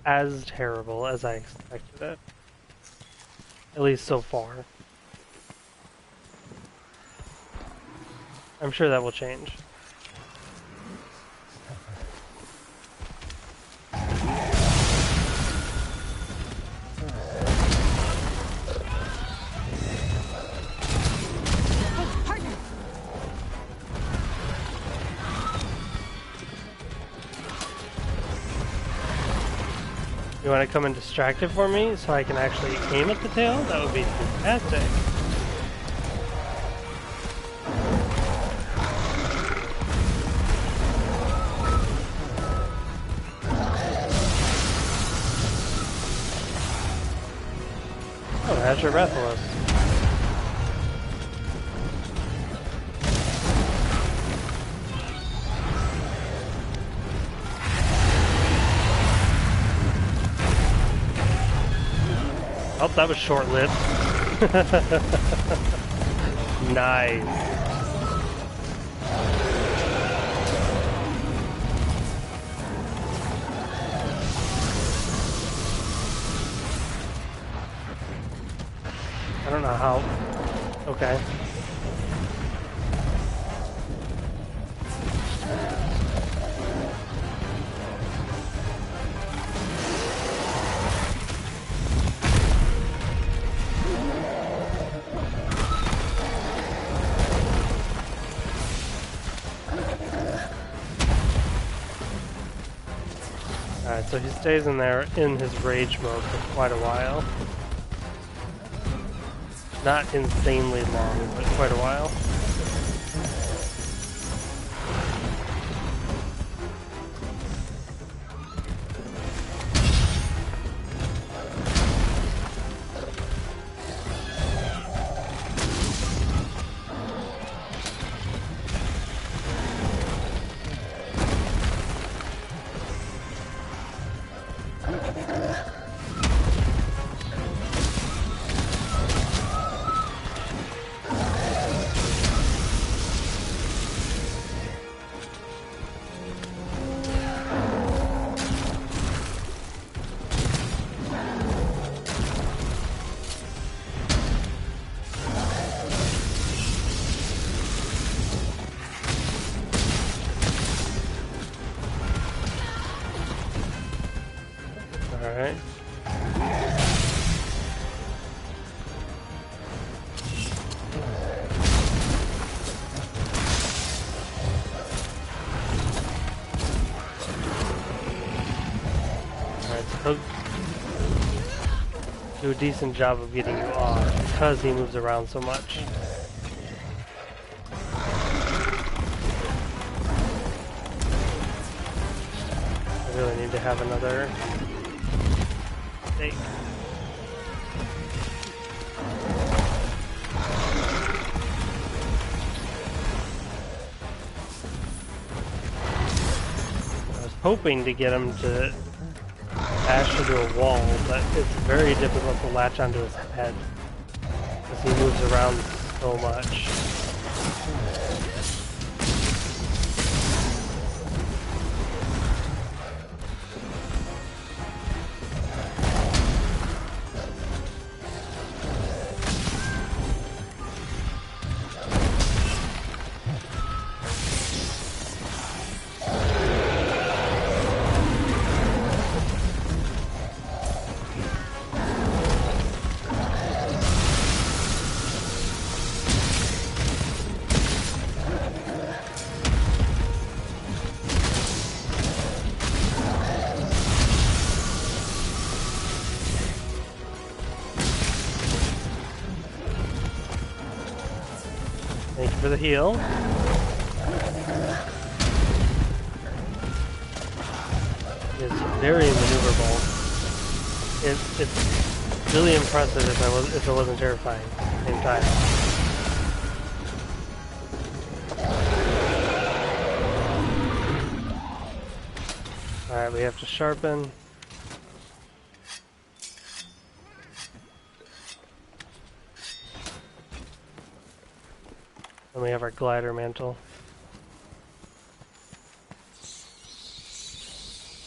as terrible as I expected it. At least so far. I'm sure that will change. You want to come and distract it for me so I can actually aim at the tail? That would be fantastic. Oh, Azure Rathalos. Oh, that was short-lived. Nice. I don't know how. Okay. Alright, so he stays in there in his rage mode for quite a while. Not insanely long, but quite a while. Alright. Alright, so he'll do a decent job of getting you off because he moves around so much. I really need to have another steak. I was hoping to get him to dash into a wall, but it's very difficult to latch onto his head because he moves around so much. for the heal. It's very maneuverable. It's really impressive if it wasn't terrifying at the same time. Alright, we have to sharpen. And we have our glider mantle.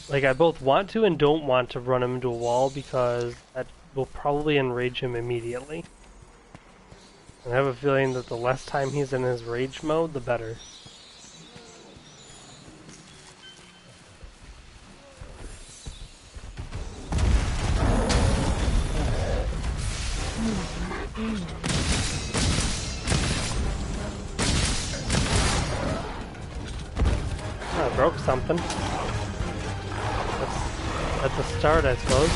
Like, I both want to and don't want to run him into a wall because that will probably enrage him immediately. And I have a feeling that the less time he's in his rage mode, the better. Oh, I broke something. That's a start, I suppose.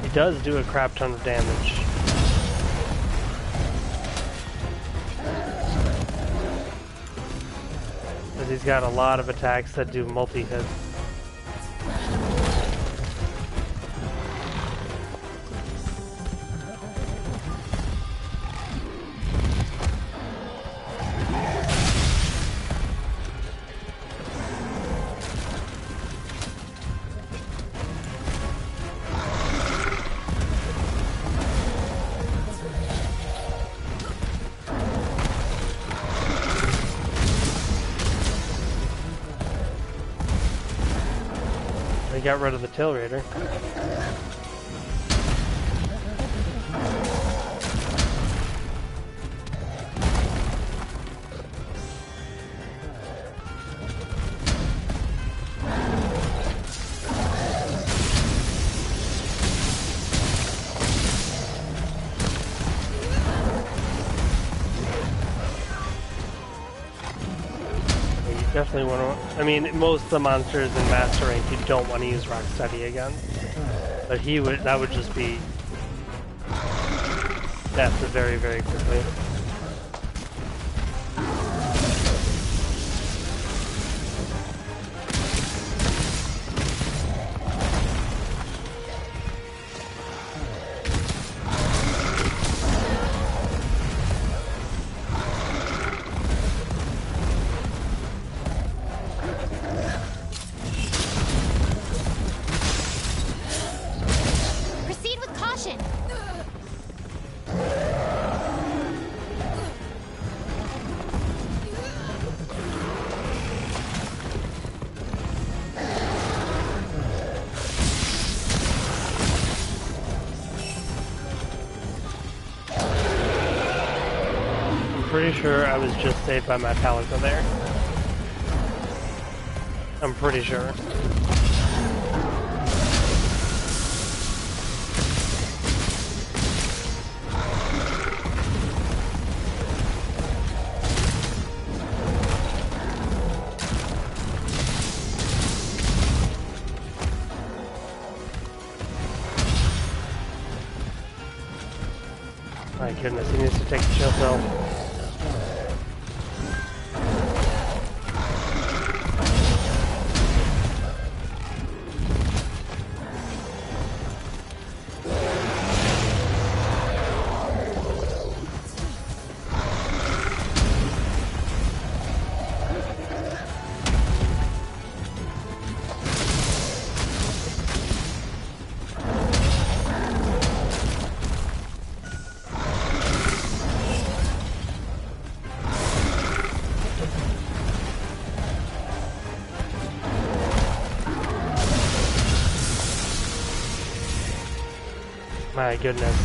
He does do a crap ton of damage. Because he's got a lot of attacks that do multi-hit. Got rid of the tail raider. Definitely want to. I mean, most of the monsters in Master Rank you don't want to use Rocksteady against, but he would. That would just be death very, very quickly. Pretty sure I was just saved by my Metallica there. I'm pretty sure. My goodness, he needs to take the chill pill. My goodness.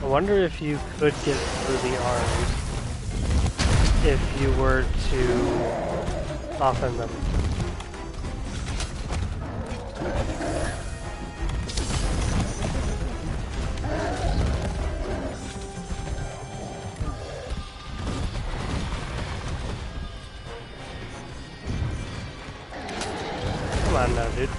I wonder if you could get through the arms if you were to soften them. Come on now, dude.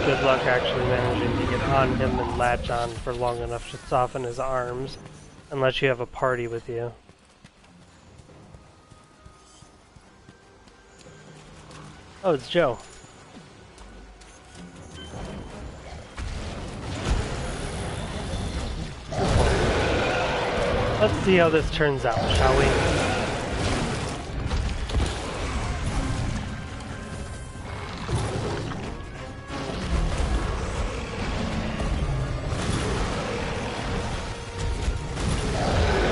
Good luck actually managing to get on him and latch on for long enough to soften his arms, unless you have a party with you. Oh, it's Joe. Let's see how this turns out, shall we?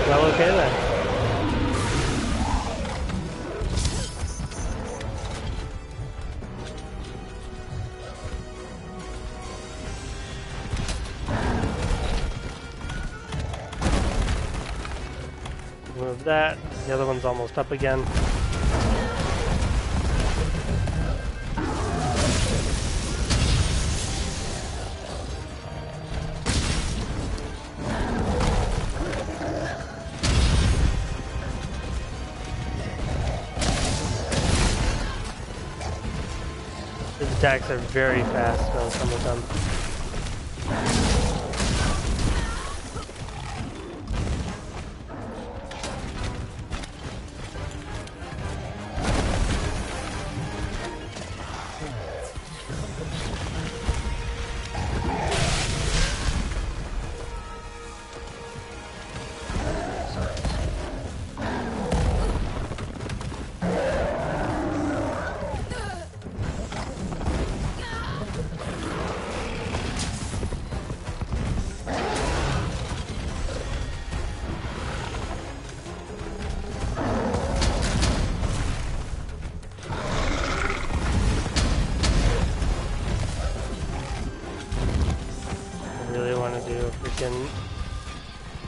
Well, okay then. Move that. The other one's almost up again. His attacks are very fast, though, some of them.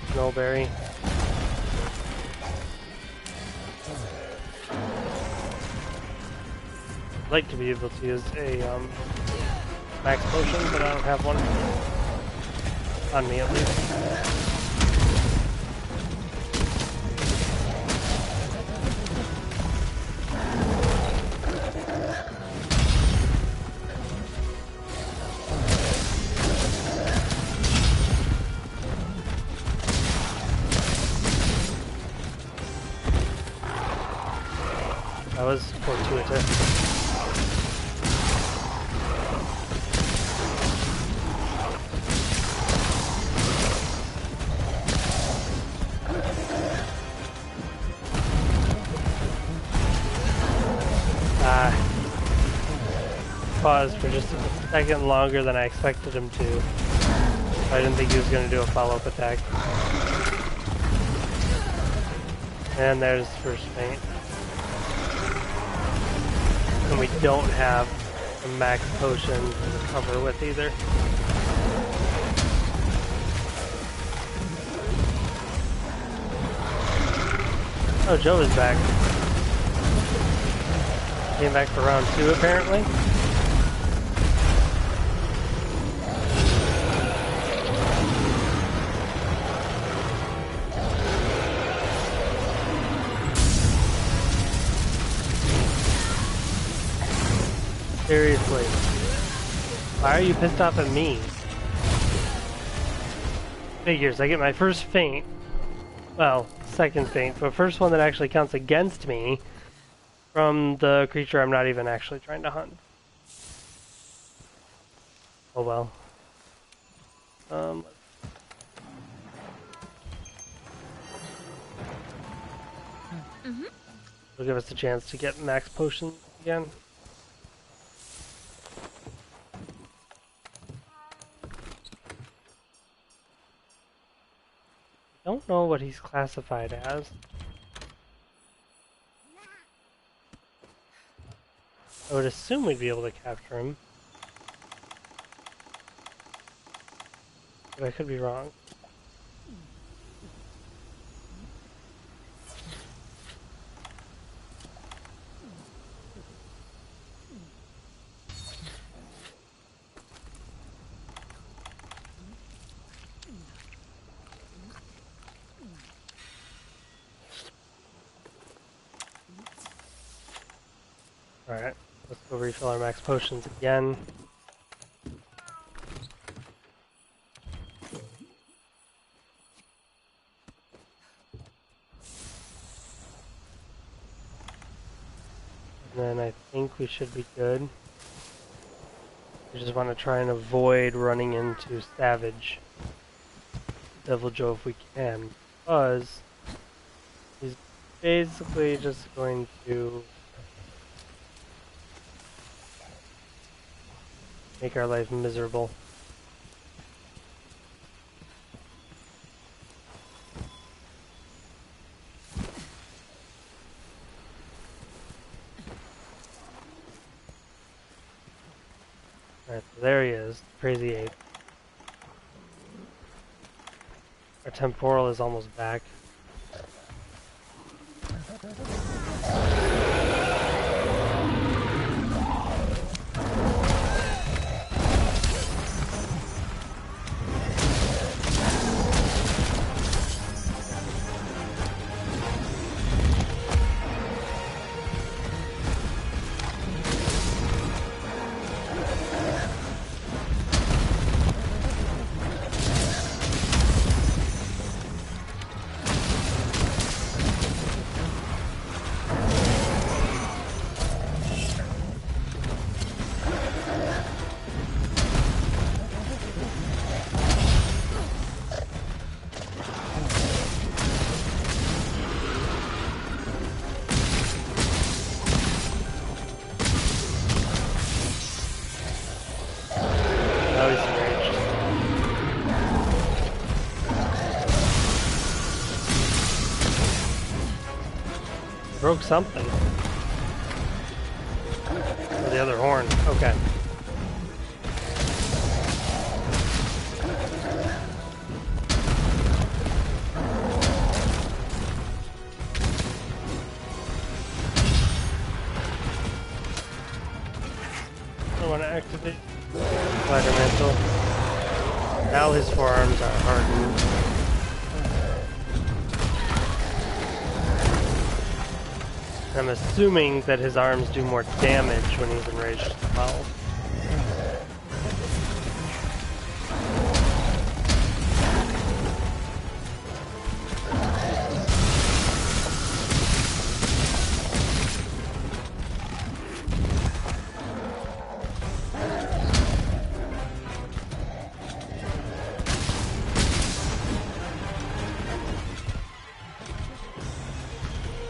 Snowberry. I'd like to be able to use a max potion, but I don't have one on me at least. That was fortuitous. Paused for just a second longer than I expected him to. I didn't think he was going to do a follow-up attack. And there's first feint. And we don't have a max potion to recover with either. Oh, Joe is back. Came back for round 2 apparently. Seriously. Why are you pissed off at me? Figures, I get my first feint. Well, second feint, but first one that actually counts against me from the creature I'm not even actually trying to hunt. Oh well. It'll give us a chance to get max potions again. I don't know what he's classified as. I would assume we'd be able to capture him. But I could be wrong. Alright, let's go refill our max potions again. And then I think we should be good. We just want to try and avoid running into Savage Devil Joe if we can, because he's basically just going to make our life miserable. Alright, so there he is, Crazy Ape. Our temporal is almost back. Now he's enraged. Broke something. Oh, the other horn. Okay. I want to activate Spider Mantle. Now his forearms are hardened. I'm assuming that his arms do more damage when he's enraged as well.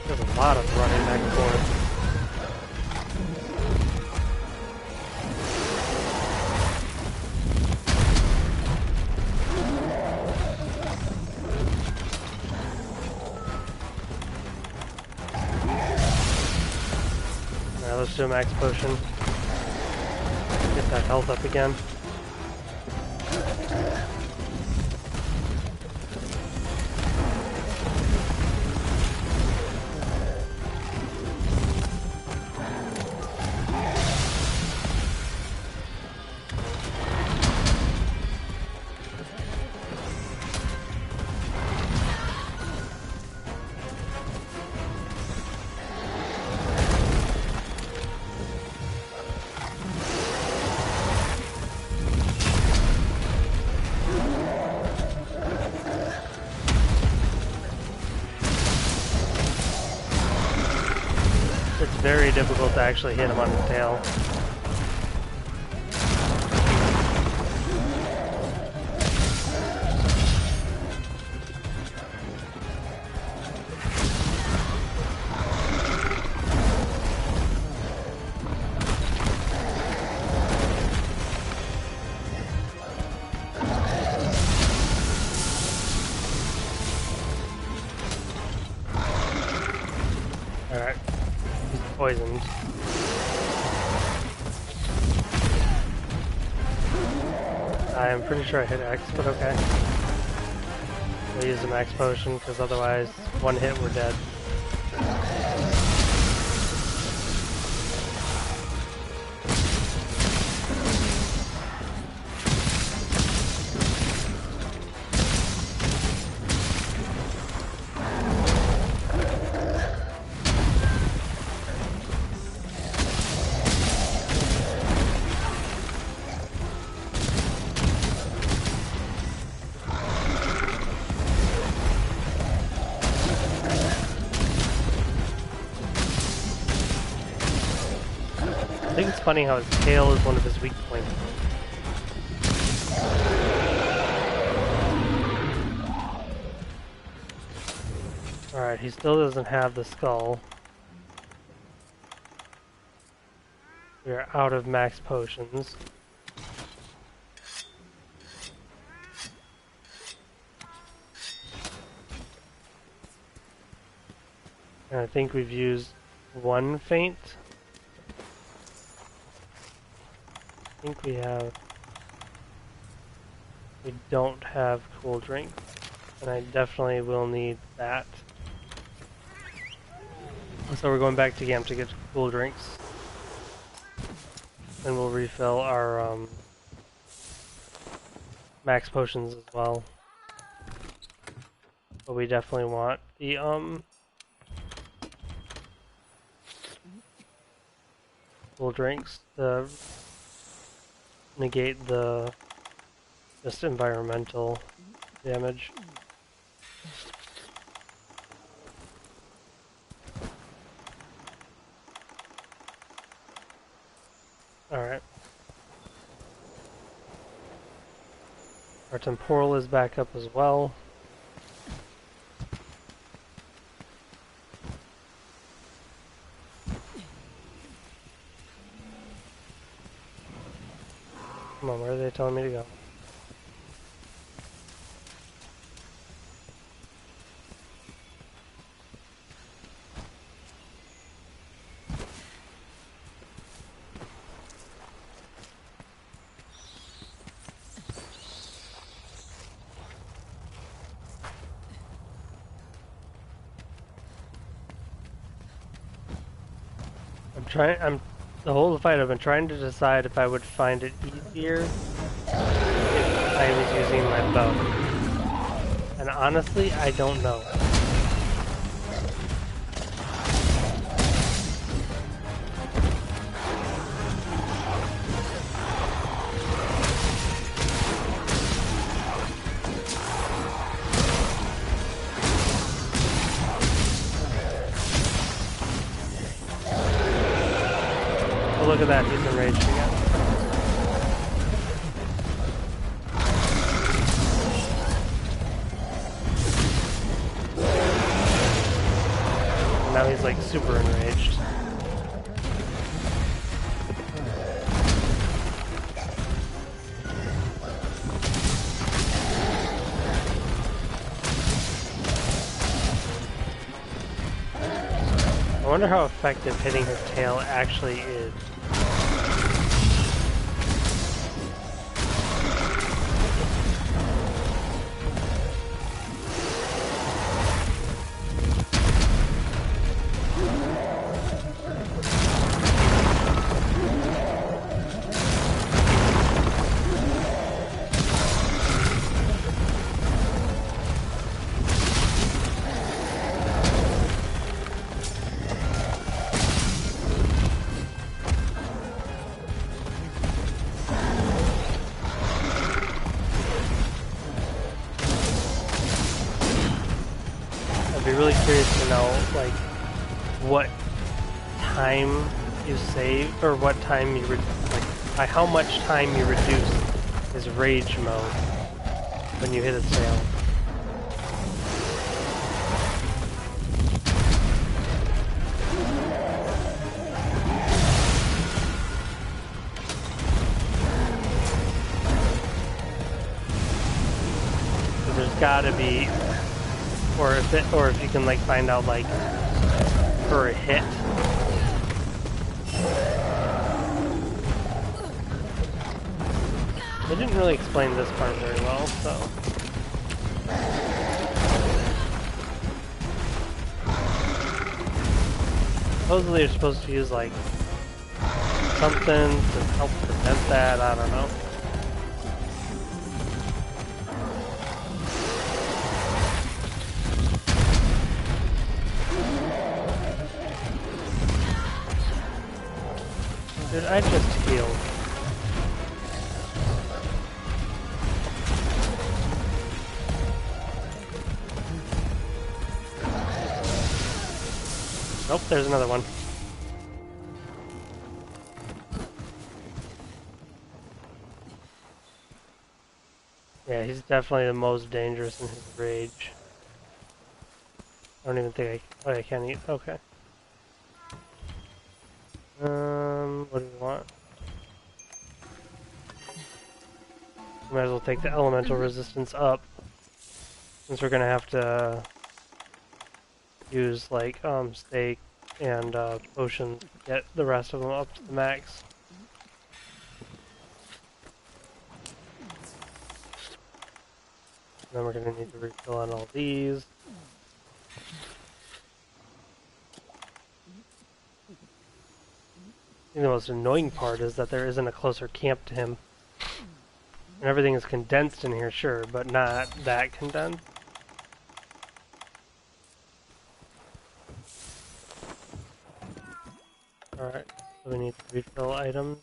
There's a lot of running back and forth. Alright, let's do a max potion. Get that health up again. It's very difficult to actually hit him on the tail. Alright. He's poisoned. I'm pretty sure I hit X, but okay. We'll use the max potion, because otherwise, one hit, we're dead. I think it's funny how his tail is one of his weak points. Alright, he still doesn't have the skull. We are out of max potions. And I think we've used one feint. I think we don't have cool drink, and I definitely will need that. So we're going back to camp to get cool drinks, and we'll refill our max potions as well. But we definitely want the cool drinks to negate the just environmental damage. Alright. Our temporal is back up as well. Come on, where are they telling me to go? The whole fight I've been trying to decide if I would find it easier if I was using my bow. And honestly, I don't know. Look at that, he's enraged again. And now he's like super enraged. I wonder how effective hitting his tail actually is. Really curious to know, like, what time you save, or what time you by how much time you reduce his rage mode when you hit his tail. So there's gotta be. Or if you can like find out like per hit. Hit didn't really explain this part very well, so. Supposedly you're supposed to use like something to help prevent that, I don't know. Dude, I just healed. Nope, there's another one. Yeah, he's definitely the most dangerous in his rage. I don't even think I... Oh, I can't eat. Okay. What do we want? Might as well take the elemental resistance up, since we're gonna have to use like steak and potions to get the rest of them up to the max. And then we're gonna need to refill on all these. I think the most annoying part is that there isn't a closer camp to him. And everything is condensed in here, sure, but not that condensed. Alright, so we need to refill items.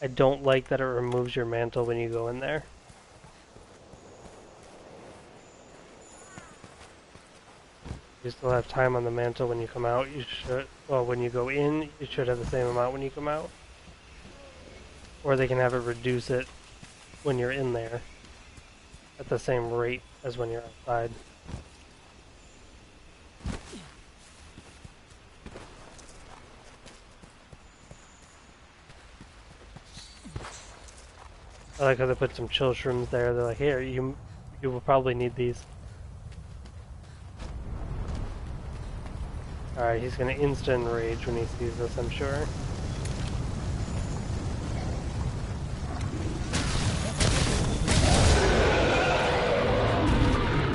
I don't like that it removes your mantle when you go in there. You still have time on the mantle when you come out. You should, well, when you go in, you should have the same amount when you come out. Or they can have it reduce it when you're in there at the same rate as when you're outside. I like how they put some chill shrooms there. They're like, here, you will probably need these. Alright, he's gonna instant rage when he sees this, I'm sure.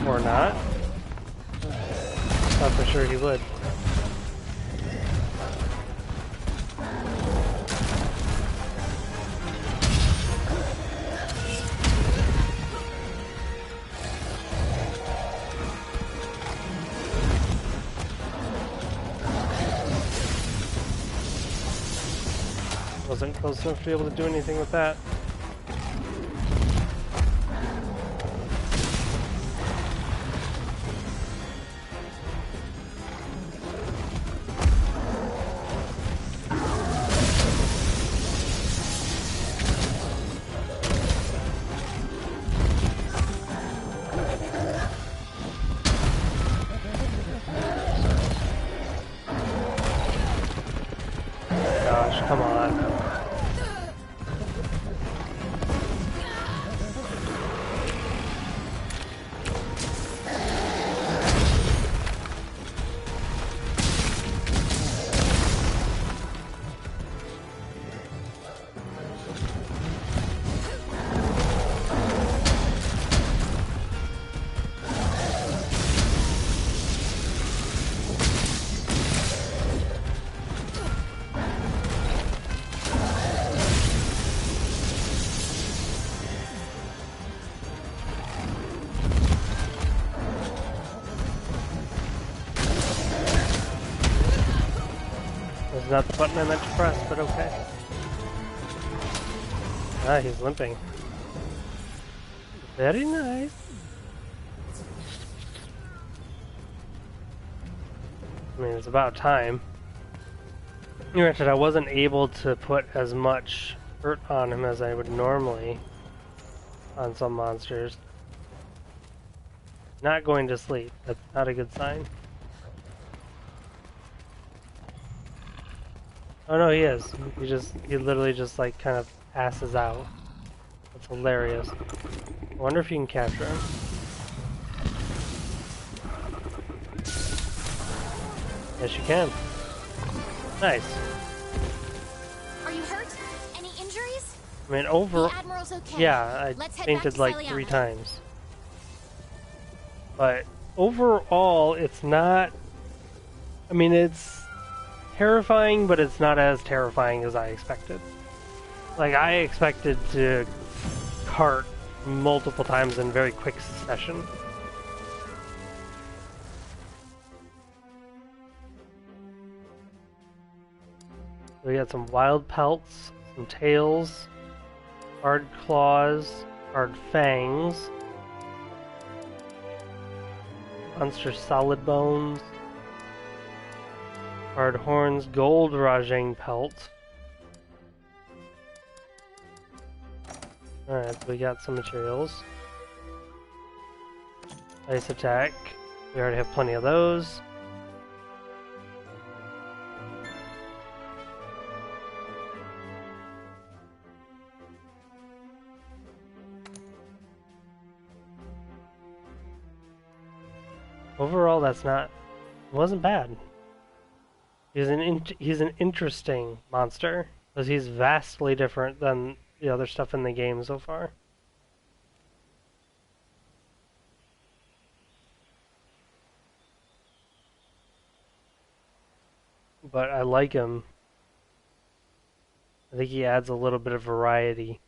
Or not. Thought for sure he would. Wasn't close enough to be able to do anything with that. Gosh, come on. That's not the button I meant to press, but okay. Ah, he's limping. Very nice. I mean, it's about time. Granted, I wasn't able to put as much hurt on him as I would normally on some monsters. Not going to sleep. That's not a good sign. Oh no, he is. He literally just like kind of passes out. That's hilarious. I wonder if you can capture him. Yes, you can. Nice. Are you hurt? Any injuries? I mean, The Admiral's okay. yeah, I Let's head fainted back to like Celiana. 3 times. But overall, it's not... I mean, it's terrifying, but it's not as terrifying as I expected. Like, I expected to cart multiple times in very quick succession. We got some wild pelts, some tails, hard claws, hard fangs, monster solid bones, hard horns, gold Rajang pelt. Alright, so we got some materials. Ice attack. We already have plenty of those. Overall, wasn't bad. He's an interesting monster, because he's vastly different than the other stuff in the game so far. But I like him. I think he adds a little bit of variety.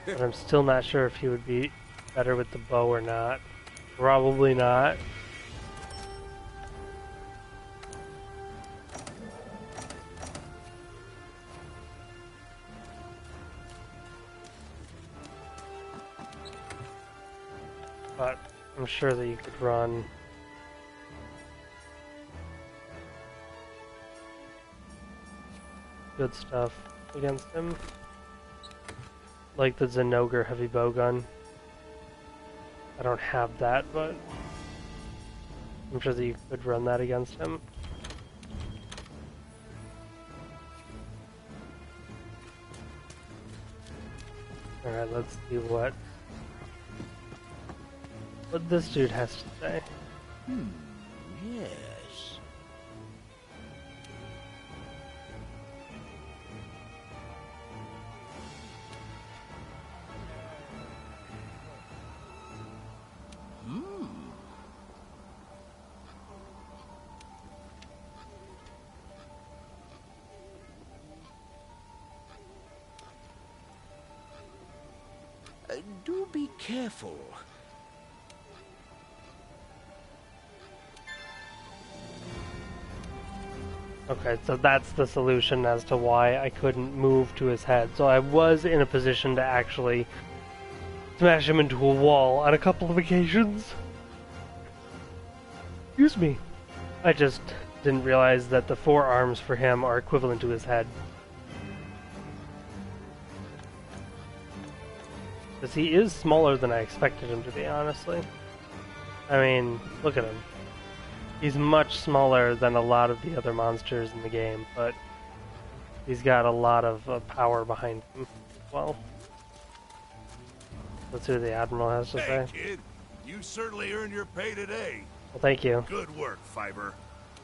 But I'm still not sure if he would be better with the bow or not. Probably not. But I'm sure that you could run good stuff against him. Like the Zenogre heavy bowgun. I don't have that, but I'm sure that you could run that against him. Alright, let's see what this dude has to say. Yes. Do be careful. Okay, so that's the solution as to why I couldn't move to his head. So I was in a position to actually smash him into a wall on a couple of occasions. Excuse me. I just didn't realize that the forearms for him are equivalent to his head. Because he is smaller than I expected him to be, honestly. I mean, look at him. He's much smaller than a lot of the other monsters in the game, but he's got a lot of power behind him as well. Let's see what the Admiral has to say. Hey, kid. You certainly earned your pay today. Well, thank you. Good work, Fiber.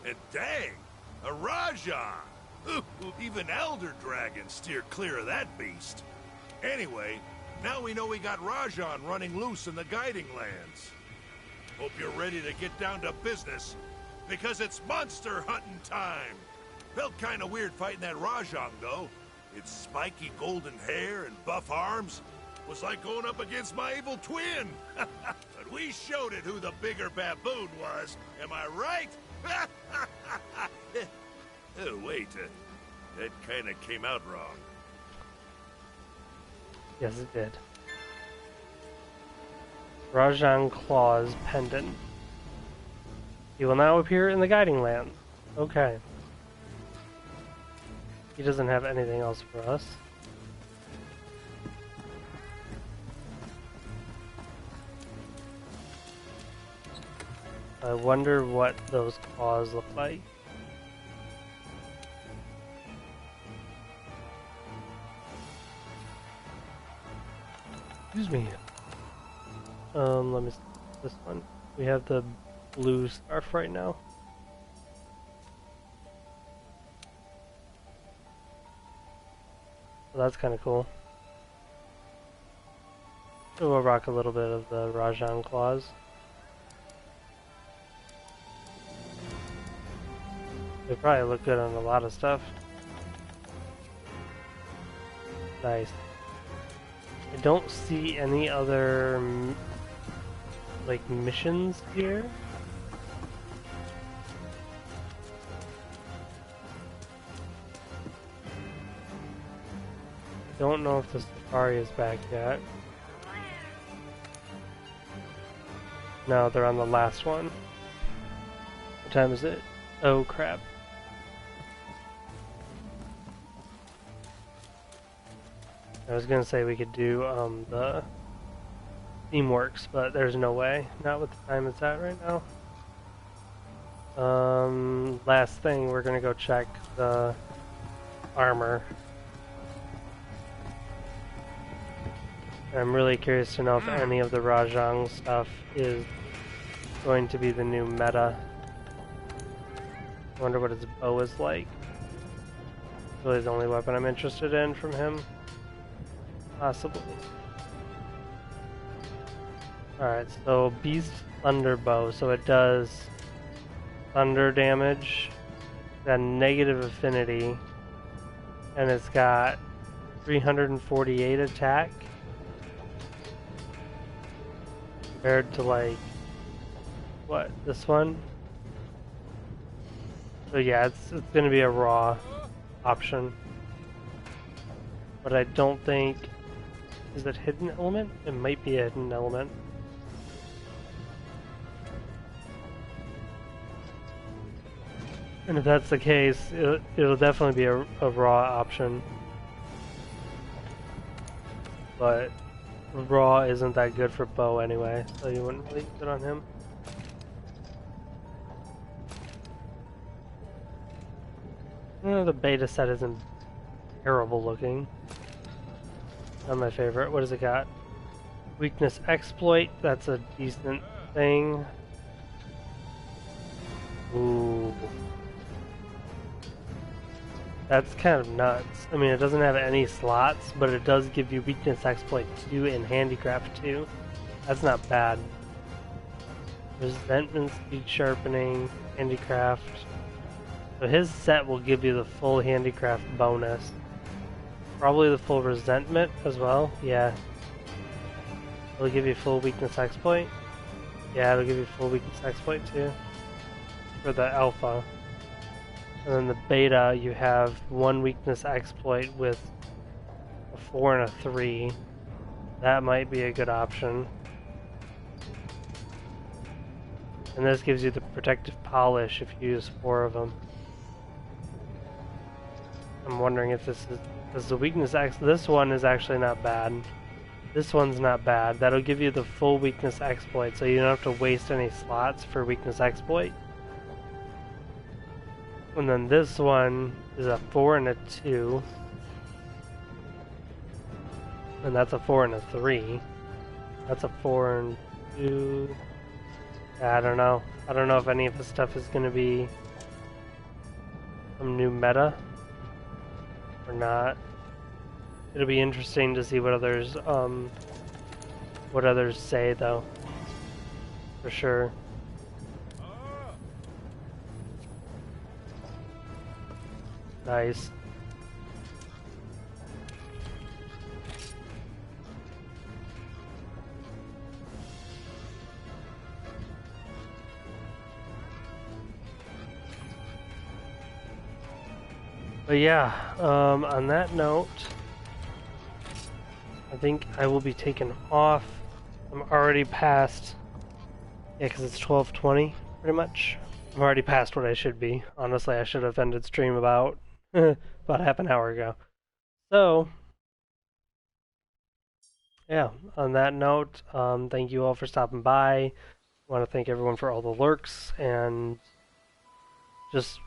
And dang, a Raja! Ooh, even Elder Dragons steer clear of that beast. Anyway, now we know we got Rajan running loose in the Guiding Lands. Hope you're ready to get down to business, because it's monster hunting time. Felt kinda weird fighting that Rajang, though. Its spiky golden hair and buff arms was like going up against my evil twin. But we showed it who the bigger baboon was, am I right? Oh, wait, that kinda came out wrong. Yes, it did. Rajang Claw's pendant. He will now appear in the Guiding Lands. Okay. He doesn't have anything else for us. I wonder what those claws look like. Excuse me. Let me see this one. We have the blue scarf right now. So that's kind of cool. So we'll rock a little bit of the Rajan claws. They probably look good on a lot of stuff. Nice. I don't see any other like missions here. I don't know if the safari is back yet. No, they're on the last one. What time is it? Oh crap. I was gonna say we could do the Teamworks, but there's no way. Not with the time it's at right now. Last thing, we're gonna go check the armor. I'm really curious to know if any of the Rajang stuff is going to be the new meta. I wonder what his bow is like. Really the only weapon I'm interested in from him. Possibly. Alright, so Beast Thunder Bow, so it does thunder damage, then negative affinity, and it's got 348 attack compared to like what, this one? So yeah, it's gonna be a raw option. But I don't think, is it hidden element? It might be a hidden element. And if that's the case, it'll definitely be a raw option. But raw isn't that good for bow anyway, so you wouldn't really use it on him. The beta set isn't terrible looking. Not my favorite. What does it got? Weakness exploit, that's a decent thing. Ooh. That's kind of nuts. I mean, it doesn't have any slots, but it does give you weakness exploit 2 and handicraft 2. That's not bad. Resentment, speed sharpening, handicraft. So his set will give you the full handicraft bonus. Probably the full resentment as well. Yeah. It'll give you full weakness exploit. Yeah, it'll give you full weakness exploit too. For the alpha. And then the beta, you have 1 weakness exploit with a 4 and a 3. That might be a good option. And this gives you the protective polish if you use 4 of them. I'm wondering if this is, because the weakness this one is actually not bad. This one's not bad. That'll give you the full weakness exploit, so you don't have to waste any slots for weakness exploit. And then this one is a 4 and a 2. And that's a 4 and a 3. That's a 4 and 2. I don't know. I don't know if any of this stuff is going to be some new meta or not. It'll be interesting to see what others say though. For sure. Nice. But yeah, on that note, I think I will be taken off. I'm already past, yeah, because it's 12:20, pretty much. I'm already past what I should be. Honestly, I should have ended stream about about half an hour ago. So, yeah, on that note, thank you all for stopping by. want to thank everyone for all the lurks and just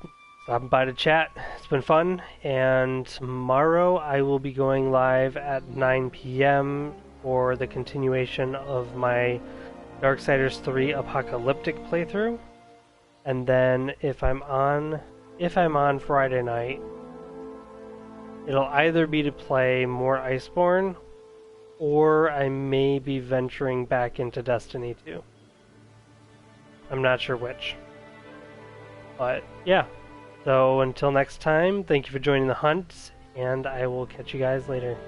stopping by to chat. It's been fun. And tomorrow I will be going live at 9 p.m. for the continuation of my Darksiders 3 Apocalyptic playthrough. And then if I'm on Friday night, it'll either be to play more Iceborne, or I may be venturing back into Destiny 2. I'm not sure which. But yeah. So until next time, thank you for joining the hunt, and I will catch you guys later.